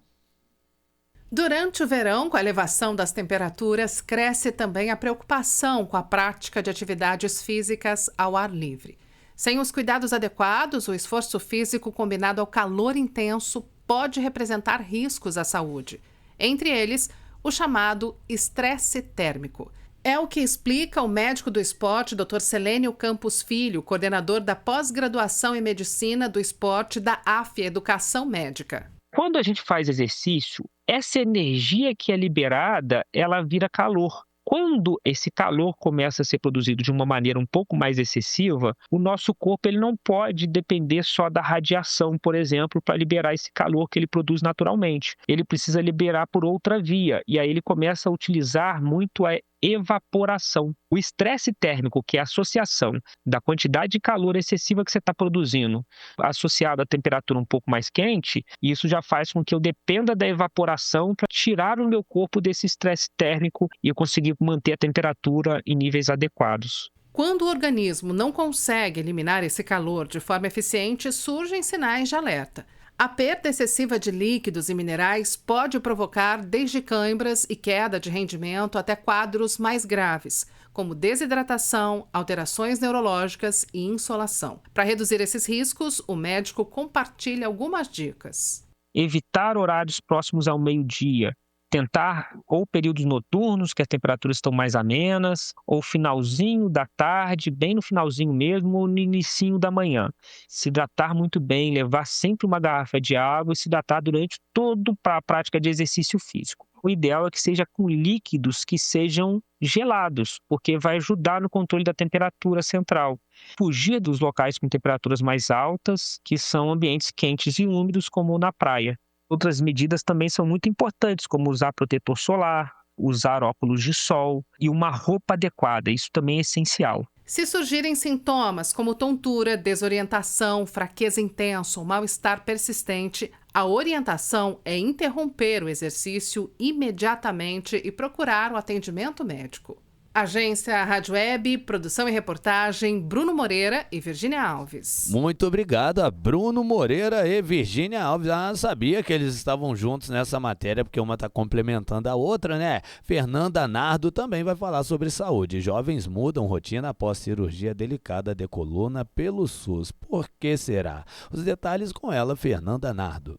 Durante o verão, com a elevação das temperaturas, cresce também a preocupação com a prática de atividades físicas ao ar livre. Sem os cuidados adequados, o esforço físico combinado ao calor intenso pode representar riscos à saúde. Entre eles, o chamado estresse térmico. É o que explica o médico do esporte, Dr. Selênio Campos Filho, coordenador da pós-graduação em Medicina do Esporte da AF Educação Médica. Quando a gente faz exercício, essa energia que é liberada, ela vira calor. Quando esse calor começa a ser produzido de uma maneira um pouco mais excessiva, o nosso corpo ele não pode depender só da radiação, por exemplo, para liberar esse calor que ele produz naturalmente. Ele precisa liberar por outra via, e aí ele começa a utilizar muito a evaporação. O estresse térmico, que é a associação da quantidade de calor excessiva que você está produzindo, associado à temperatura um pouco mais quente, isso já faz com que eu dependa da evaporação para tirar o meu corpo desse estresse térmico e eu conseguir manter a temperatura em níveis adequados. Quando o organismo não consegue eliminar esse calor de forma eficiente, surgem sinais de alerta. A perda excessiva de líquidos e minerais pode provocar desde cãibras e queda de rendimento até quadros mais graves, como desidratação, alterações neurológicas e insolação. Para reduzir esses riscos, o médico compartilha algumas dicas. Evitar horários próximos ao meio-dia. Tentar ou períodos noturnos, que as temperaturas estão mais amenas, ou finalzinho da tarde, bem no finalzinho mesmo, ou no inicinho da manhã. Se hidratar muito bem, levar sempre uma garrafa de água e se hidratar durante toda a prática de exercício físico. O ideal é que seja com líquidos que sejam gelados, porque vai ajudar no controle da temperatura central. Fugir dos locais com temperaturas mais altas, que são ambientes quentes e úmidos, como na praia. Outras medidas também são muito importantes, como usar protetor solar, usar óculos de sol e uma roupa adequada. Isso também é essencial. Se surgirem sintomas como tontura, desorientação, fraqueza intensa ou mal-estar persistente, a orientação é interromper o exercício imediatamente e procurar o atendimento médico. Agência Rádio Web, produção e reportagem, Bruno Moreira e Virgínia Alves. Muito obrigado a Bruno Moreira e Virgínia Alves. Sabia que eles estavam juntos nessa matéria, porque uma está complementando a outra, né? Fernanda Nardo também vai falar sobre saúde. Jovens mudam rotina após cirurgia delicada de coluna pelo SUS. Por que será? Os detalhes com ela, Fernanda Nardo.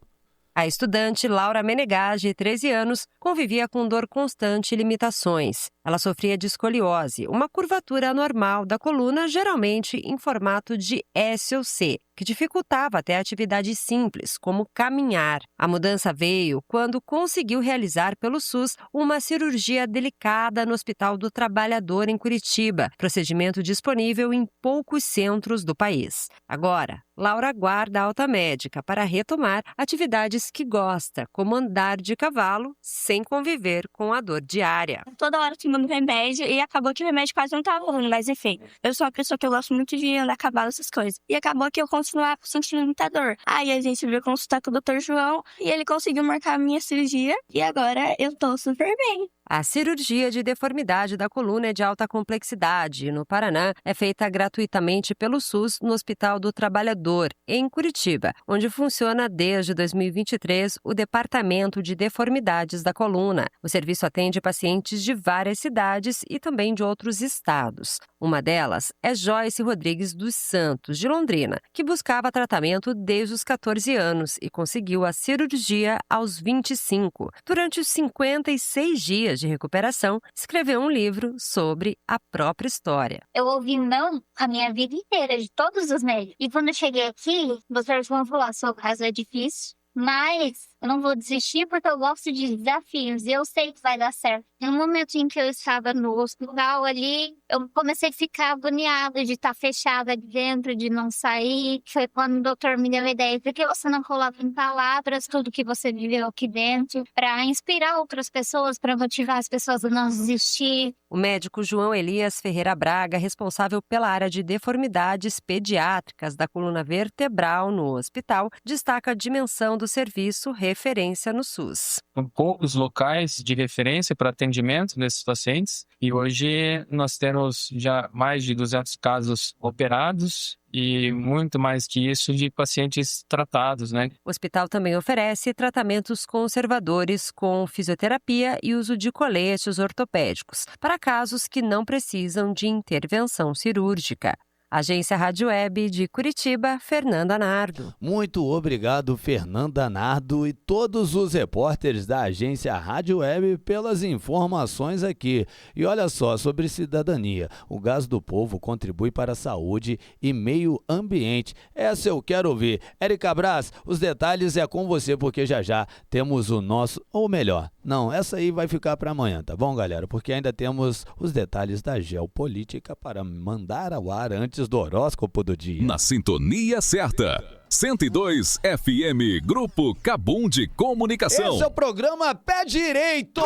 A estudante Laura Menegage, de 13 anos, convivia com dor constante e limitações. Ela sofria de escoliose, uma curvatura anormal da coluna, geralmente em formato de S ou C. que dificultava até atividades simples, como caminhar. A mudança veio quando conseguiu realizar pelo SUS uma cirurgia delicada no Hospital do Trabalhador em Curitiba, procedimento disponível em poucos centros do país. Agora, Laura aguarda alta médica para retomar atividades que gosta, como andar de cavalo, sem conviver com a dor diária. Toda hora tomando remédio e acabou que o remédio quase não estava rolando, mas enfim, eu sou uma pessoa que eu gosto muito de andar a cavalo, essas coisas. E acabou que eu continuava sentindo muita dor. Aí a gente veio consultar com o Dr. João e ele conseguiu marcar a minha cirurgia e agora eu tô super bem. A cirurgia de deformidade da coluna é de alta complexidade e, no Paraná, é feita gratuitamente pelo SUS no Hospital do Trabalhador, em Curitiba, onde funciona desde 2023 o Departamento de Deformidades da Coluna. O serviço atende pacientes de várias cidades e também de outros estados. Uma delas é Joyce Rodrigues dos Santos, de Londrina, que buscava tratamento desde os 14 anos e conseguiu a cirurgia aos 25. Durante os 56 dias de recuperação, escreveu um livro sobre a própria história. Eu ouvi não a minha vida inteira, de todos os médicos. E quando eu cheguei aqui, vocês vão falar, seu caso é difícil, mas eu não vou desistir porque eu gosto de desafios e eu sei que vai dar certo. No momento em que eu estava no hospital ali, eu comecei a ficar agoniada de estar fechada ali dentro, de não sair. Foi quando o doutor me deu a ideia, por que você não coloca em palavras tudo que você viveu aqui dentro, para inspirar outras pessoas, para motivar as pessoas a não desistir. O médico João Elias Ferreira Braga, responsável pela área de deformidades pediátricas da coluna vertebral no hospital, destaca a dimensão do serviço referência no SUS. São poucos locais de referência para atendimento desses pacientes e hoje nós temos já mais de 200 casos operados e muito mais que isso de pacientes tratados, né? O hospital também oferece tratamentos conservadores com fisioterapia e uso de coletes ortopédicos para casos que não precisam de intervenção cirúrgica. Agência Rádio Web de Curitiba, Fernanda Nardo. Muito obrigado, Fernanda Nardo e todos os repórteres da Agência Rádio Web pelas informações aqui. E olha só, sobre cidadania, o Gás do Povo contribui para a saúde e meio ambiente. Essa eu quero ouvir. Érica Braz, os detalhes é com você, porque já temos o nosso, ou melhor, não, essa aí vai ficar para amanhã, tá bom, galera? Porque ainda temos os detalhes da geopolítica para mandar ao ar antes do horóscopo do dia. Na sintonia certa. 102 FM, Grupo Cabum de Comunicação. Esse é o programa Pé Direito.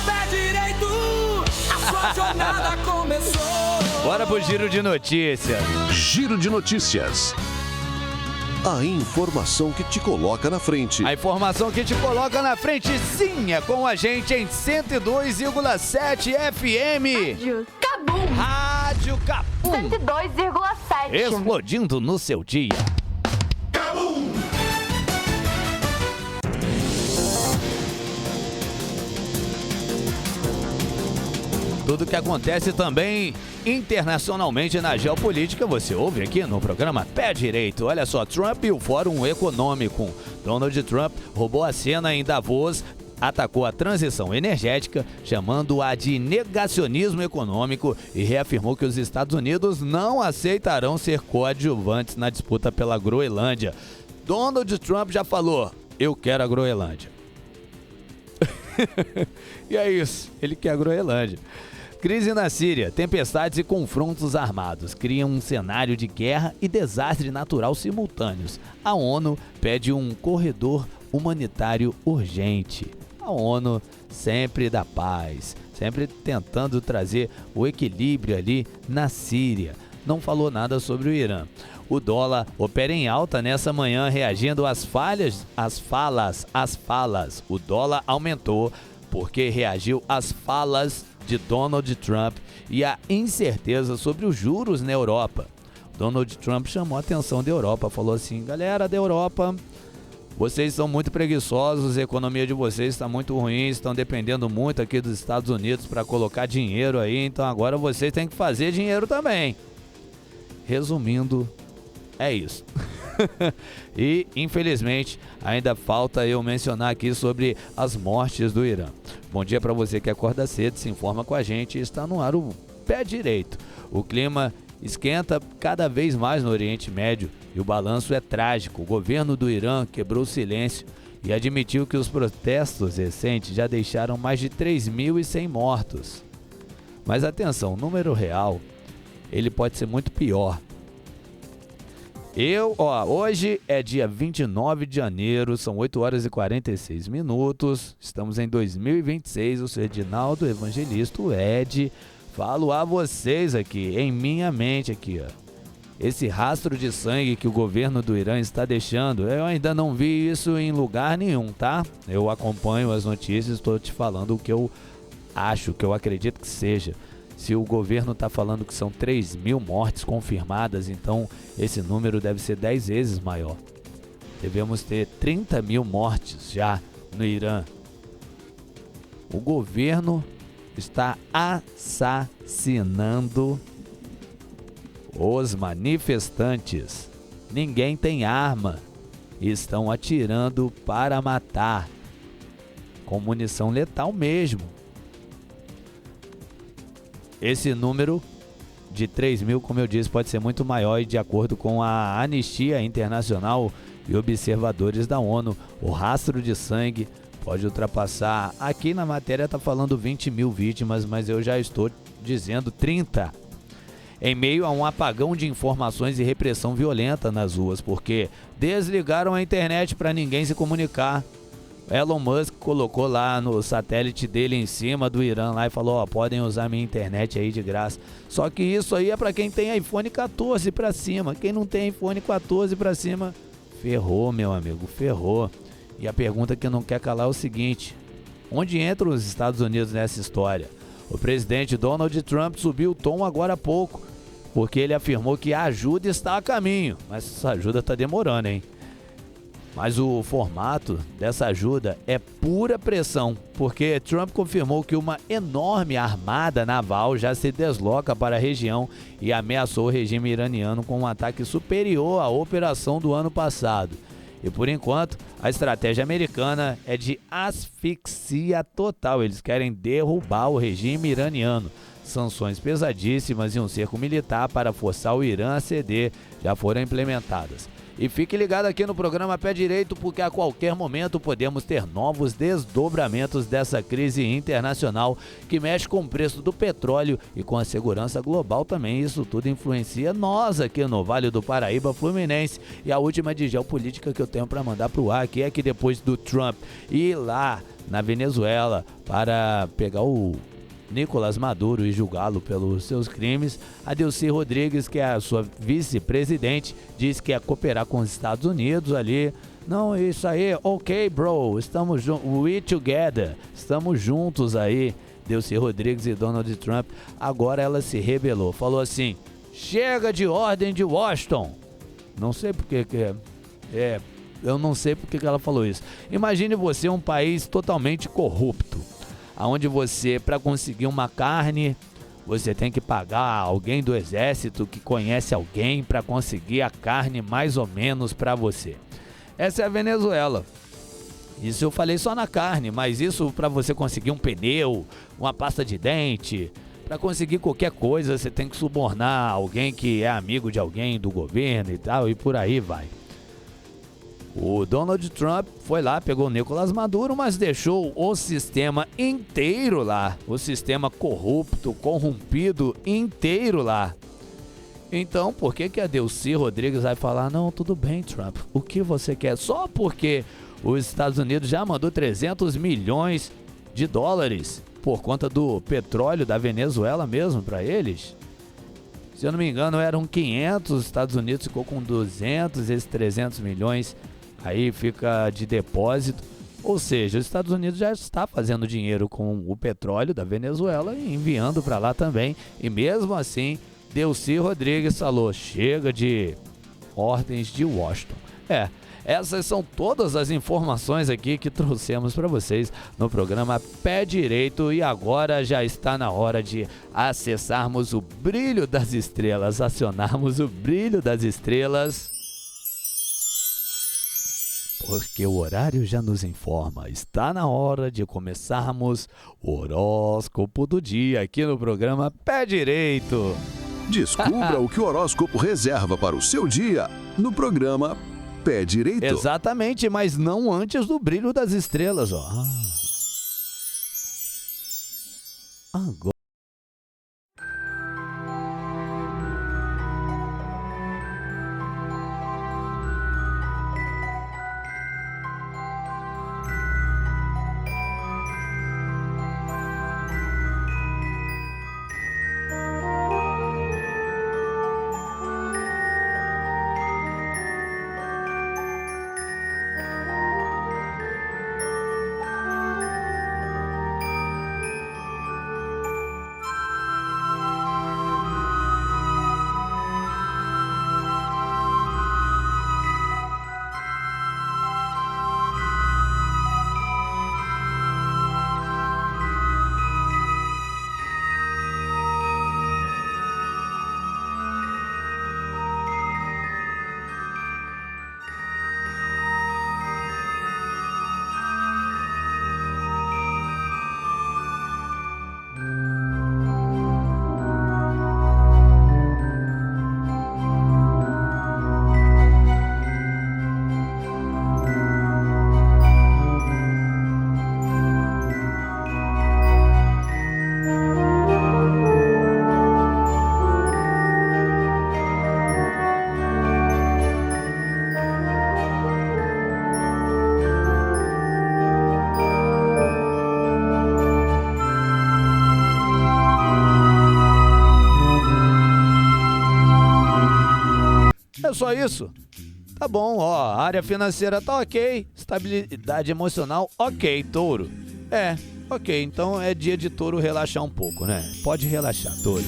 Pé Direito, a sua jornada começou. Bora pro Giro de Notícias. Giro de Notícias. A informação que te coloca na frente. A informação que te coloca na frente, sim, é com a gente em 102,7 FM. Rádio Cabum. Rádio Cabum. 102,7. Explodindo no seu dia. Cabum. Tudo que acontece também internacionalmente na geopolítica, você ouve aqui no programa Pé Direito. Olha só, Trump e o Fórum Econômico. Donald Trump roubou a cena em Davos, atacou a transição energética, chamando-a de negacionismo econômico e reafirmou que os Estados Unidos não aceitarão ser coadjuvantes na disputa pela Groenlândia. Donald Trump já falou, eu quero a Groenlândia. E é isso, ele quer a Groenlândia. Crise na Síria, tempestades e confrontos armados criam um cenário de guerra e desastre natural simultâneos. A ONU pede um corredor humanitário urgente. A ONU sempre dá paz, sempre tentando trazer o equilíbrio ali na Síria. Não falou nada sobre o Irã. O dólar opera em alta nessa manhã, reagindo às falas. O dólar aumentou porque reagiu às falas de Donald Trump e à incerteza sobre os juros na Europa. Donald Trump chamou a atenção da Europa, falou assim, galera da Europa, vocês são muito preguiçosos, a economia de vocês está muito ruim, estão dependendo muito aqui dos Estados Unidos para colocar dinheiro aí, então agora vocês têm que fazer dinheiro também. Resumindo, é isso. E, infelizmente, ainda falta eu mencionar aqui sobre as mortes do Irã. Bom dia para você que acorda cedo, se informa com a gente e está no ar o Pé Direito. O clima esquenta cada vez mais no Oriente Médio e o balanço é trágico. O governo do Irã quebrou o silêncio e admitiu que os protestos recentes já deixaram mais de 3.100 mortos. Mas atenção, o número real, ele pode ser muito pior. Hoje é dia 29 de janeiro, são 8 horas e 46 minutos, estamos em 2026, eu sou Edinaldo Evangelista, o Ed, falo a vocês aqui, em minha mente aqui, ó. Esse rastro de sangue que o governo do Irã está deixando, eu ainda não vi isso em lugar nenhum, tá? Eu acompanho as notícias, estou te falando o que eu acho, o que eu acredito que seja. Se o governo está falando que são 3.000 mortes confirmadas, então esse número deve ser 10 vezes maior. Devemos ter 30.000 mortes já no Irã. O governo está assassinando os manifestantes. Ninguém tem arma. Estão atirando para matar. Com munição letal mesmo. Esse número de 3.000, como eu disse, pode ser muito maior e de acordo com a Anistia Internacional e observadores da ONU, o rastro de sangue pode ultrapassar, aqui na matéria está falando 20.000 vítimas, mas eu já estou dizendo 30. Em meio a um apagão de informações e repressão violenta nas ruas, porque desligaram a internet para ninguém se comunicar. Elon Musk colocou lá no satélite dele em cima do Irã lá e falou, podem usar minha internet aí de graça. Só que isso aí é para quem tem iPhone 14 para cima. Quem não tem iPhone 14 para cima, ferrou, meu amigo, ferrou. E a pergunta que não quer calar é o seguinte, onde entram os Estados Unidos nessa história? O presidente Donald Trump subiu o tom agora há pouco, porque ele afirmou que a ajuda está a caminho, mas essa ajuda está demorando, hein? Mas o formato dessa ajuda é pura pressão, porque Trump confirmou que uma enorme armada naval já se desloca para a região e ameaçou o regime iraniano com um ataque superior à operação do ano passado. E por enquanto, a estratégia americana é de asfixia total. Eles querem derrubar o regime iraniano. Sanções pesadíssimas e um cerco militar para forçar o Irã a ceder já foram implementadas. E fique ligado aqui no programa Pé Direito, porque a qualquer momento podemos ter novos desdobramentos dessa crise internacional que mexe com o preço do petróleo e com a segurança global também. Isso tudo influencia nós aqui no Vale do Paraíba Fluminense. E a última de geopolítica que eu tenho para mandar pro ar aqui é que depois do Trump ir lá na Venezuela para pegar o Nicolás Maduro e julgá-lo pelos seus crimes, a Delcy Rodrigues, que é a sua vice-presidente, diz que ia cooperar com os Estados Unidos ali. Não, isso aí, ok, bro, estamos we together, estamos juntos aí. Delcy Rodrigues e Donald Trump. Agora ela se rebelou, falou assim, chega de ordem de Washington. Não sei porque eu não sei porque que ela falou isso. Imagine você um país totalmente corrupto, onde você, para conseguir uma carne, você tem que pagar alguém do exército que conhece alguém para conseguir a carne mais ou menos para você. Essa é a Venezuela. Isso eu falei só na carne, mas isso para você conseguir um pneu, uma pasta de dente, para conseguir qualquer coisa, você tem que subornar alguém que é amigo de alguém do governo e tal, e por aí vai. O Donald Trump foi lá, pegou o Nicolás Maduro, mas deixou o sistema inteiro lá. O sistema corrupto, corrompido inteiro lá. Então, por que a Delcy Rodrigues vai falar, não, tudo bem, Trump, o que você quer? Só porque os Estados Unidos já mandou 300 milhões de dólares por conta do petróleo da Venezuela mesmo para eles? Se eu não me engano, eram 500, os Estados Unidos ficou com 200, esses 300 milhões aí fica de depósito, ou seja, os Estados Unidos já está fazendo dinheiro com o petróleo da Venezuela e enviando para lá também, e mesmo assim, Delcy Rodrigues falou, chega de ordens de Washington. Essas são todas as informações aqui que trouxemos para vocês no programa Pé Direito, e agora já está na hora de acessarmos o brilho das estrelas, acionarmos o brilho das estrelas. Porque o horário já nos informa, está na hora de começarmos o horóscopo do dia aqui no programa Pé Direito. Descubra o que o horóscopo reserva para o seu dia no programa Pé Direito. Exatamente, mas não antes do brilho das estrelas, ó. Agora. É só isso? Tá bom, ó, área financeira tá ok, estabilidade emocional ok, touro. Ok, então é dia de touro relaxar um pouco, né? Pode relaxar, touro.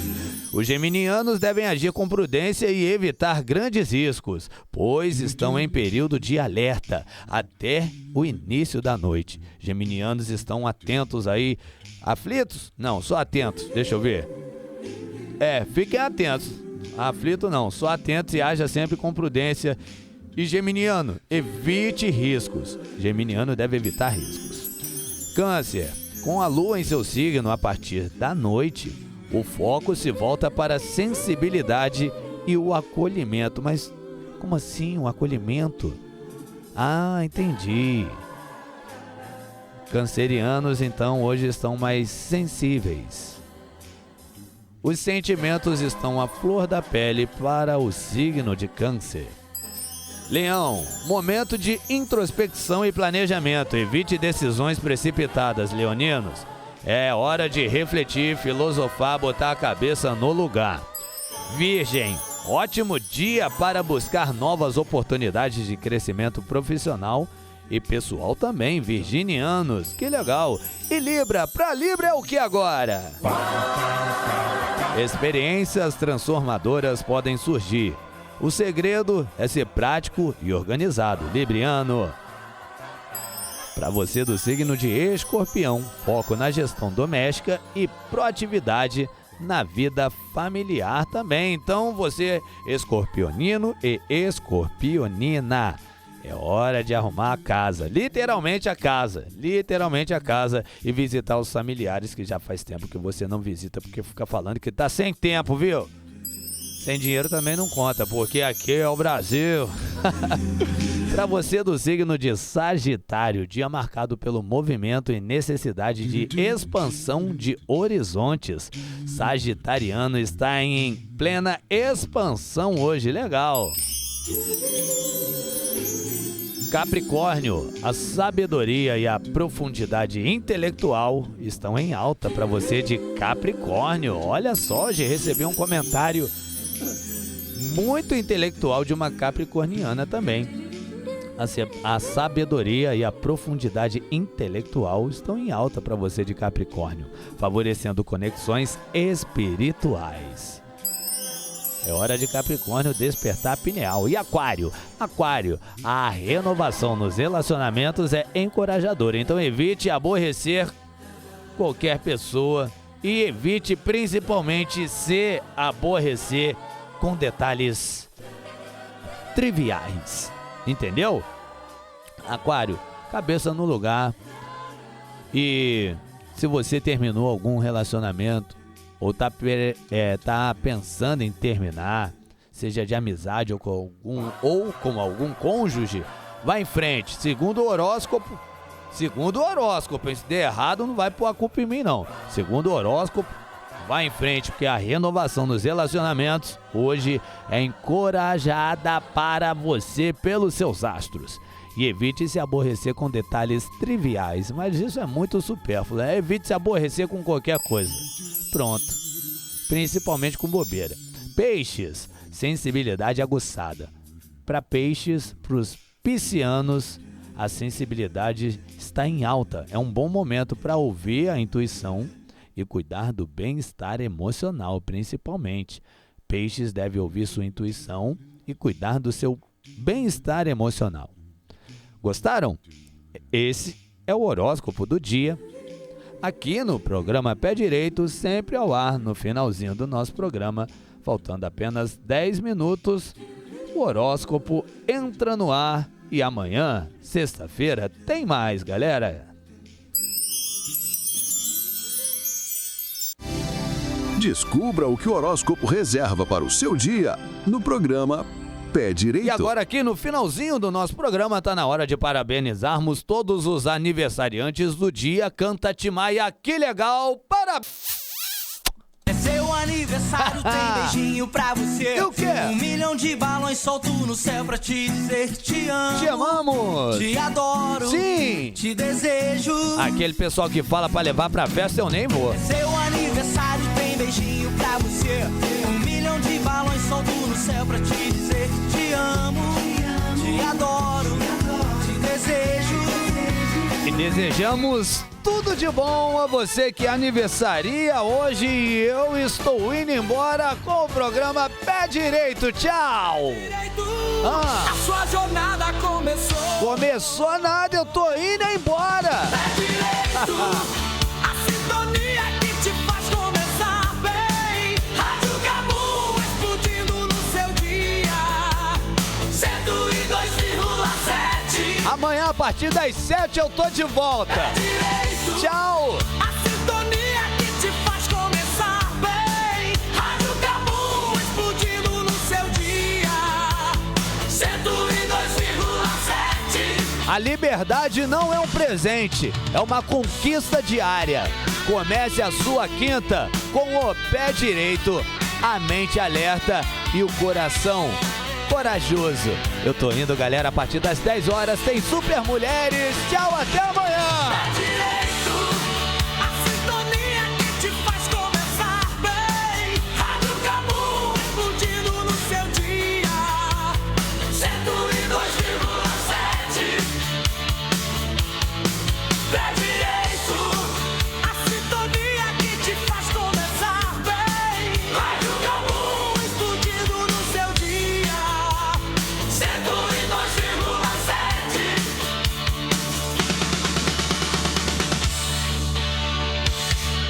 Os geminianos devem agir com prudência e evitar grandes riscos, pois estão em período de alerta até o início da noite. Geminianos estão atentos aí. Aflitos? Não, só atentos, deixa eu ver. Fiquem atentos. Aflito não, só atentos e haja sempre com prudência. E geminiano, evite riscos. Geminiano deve evitar riscos. Câncer, com a lua em seu signo a partir da noite, o foco se volta para a sensibilidade e o acolhimento. Mas como assim o acolhimento? Ah, entendi. Cancerianos então hoje estão mais sensíveis. Os sentimentos estão à flor da pele para o signo de Câncer. Leão, momento de introspecção e planejamento. Evite decisões precipitadas, leoninos. É hora de refletir, filosofar, botar a cabeça no lugar. Virgem, ótimo dia para buscar novas oportunidades de crescimento profissional e pessoal também, virginianos. Que legal. E Libra, pra Libra é o que agora? Experiências transformadoras podem surgir. O segredo é ser prático e organizado, libriano. Para você do signo de Escorpião, foco na gestão doméstica e proatividade na vida familiar também. Então você, escorpionino e escorpionina, é hora de arrumar a casa, literalmente a casa, e visitar os familiares que já faz tempo que você não visita, porque fica falando que tá sem tempo, viu? Sem dinheiro também não conta, porque aqui é o Brasil. Para você do signo de Sagitário, dia marcado pelo movimento e necessidade de expansão de horizontes. Sagitariano está em plena expansão hoje, legal. Capricórnio, a sabedoria e a profundidade intelectual estão em alta para você de Capricórnio. Olha só, hoje recebi um comentário muito intelectual de uma capricorniana também. A sabedoria e a profundidade intelectual estão em alta para você de Capricórnio, favorecendo conexões espirituais. É hora de Capricórnio despertar a pineal. E Aquário, a renovação nos relacionamentos é encorajadora, então evite aborrecer qualquer pessoa e evite principalmente se aborrecer com detalhes triviais, entendeu? Aquário, cabeça no lugar. E se você terminou algum relacionamento ou tá pensando em terminar, seja de amizade ou com algum cônjuge, vai em frente. Segundo o horóscopo, se der errado, não vai pôr a culpa em mim, não. Segundo o horóscopo, vai em frente, porque a renovação dos relacionamentos hoje é encorajada para você pelos seus astros. E evite se aborrecer com detalhes triviais, mas isso é muito supérfluo. Evite se aborrecer com qualquer coisa. Pronto. Principalmente com bobeira. Peixes, sensibilidade aguçada. Para peixes, para os piscianos, a sensibilidade está em alta. É um bom momento para ouvir a intuição e cuidar do bem-estar emocional, principalmente. Peixes deve ouvir sua intuição e cuidar do seu bem-estar emocional. Gostaram? Esse é o horóscopo do dia, aqui no programa Pé Direito, sempre ao ar no finalzinho do nosso programa, faltando apenas 10 minutos, o horóscopo entra no ar e amanhã, sexta-feira, tem mais, galera! Descubra o que o horóscopo reserva para o seu dia no programa Pé Direito. E agora aqui no finalzinho do nosso programa tá na hora de parabenizarmos todos os aniversariantes do dia. Canta Timaya, que legal! É seu aniversário, tem beijinho pra você. E o quê? 1 milhão de balões solto no céu pra te dizer que te amo. Te amamos! Te adoro! Sim! Te desejo! Aquele pessoal que fala pra levar pra festa, eu nem vou. É seu aniversário, tem beijinho pra você. 1 milhão de balões solto no céu pra te dizer que te amo. Te adoro! Te desejo! E desejamos tudo de bom a você que aniversaria hoje. E eu estou indo embora com o programa Pé Direito. Tchau! A sua jornada começou. Começou nada, eu tô indo embora. Pé Direito, a sintonia que te faz começar bem. Rádio Cabum explodindo no seu dia. 102,7. Amanhã a partir das 7 eu tô de volta. Pé Direito, tchau. A sintonia que te faz começar bem. Rádio Cabum explodindo no seu dia. 102,7. A liberdade não é um presente, é uma conquista diária. Comece a sua quinta com o pé direito, a mente alerta e o coração corajoso. Eu tô indo, galera, a partir das 10 horas tem Super Mulheres. Tchau, até amanhã!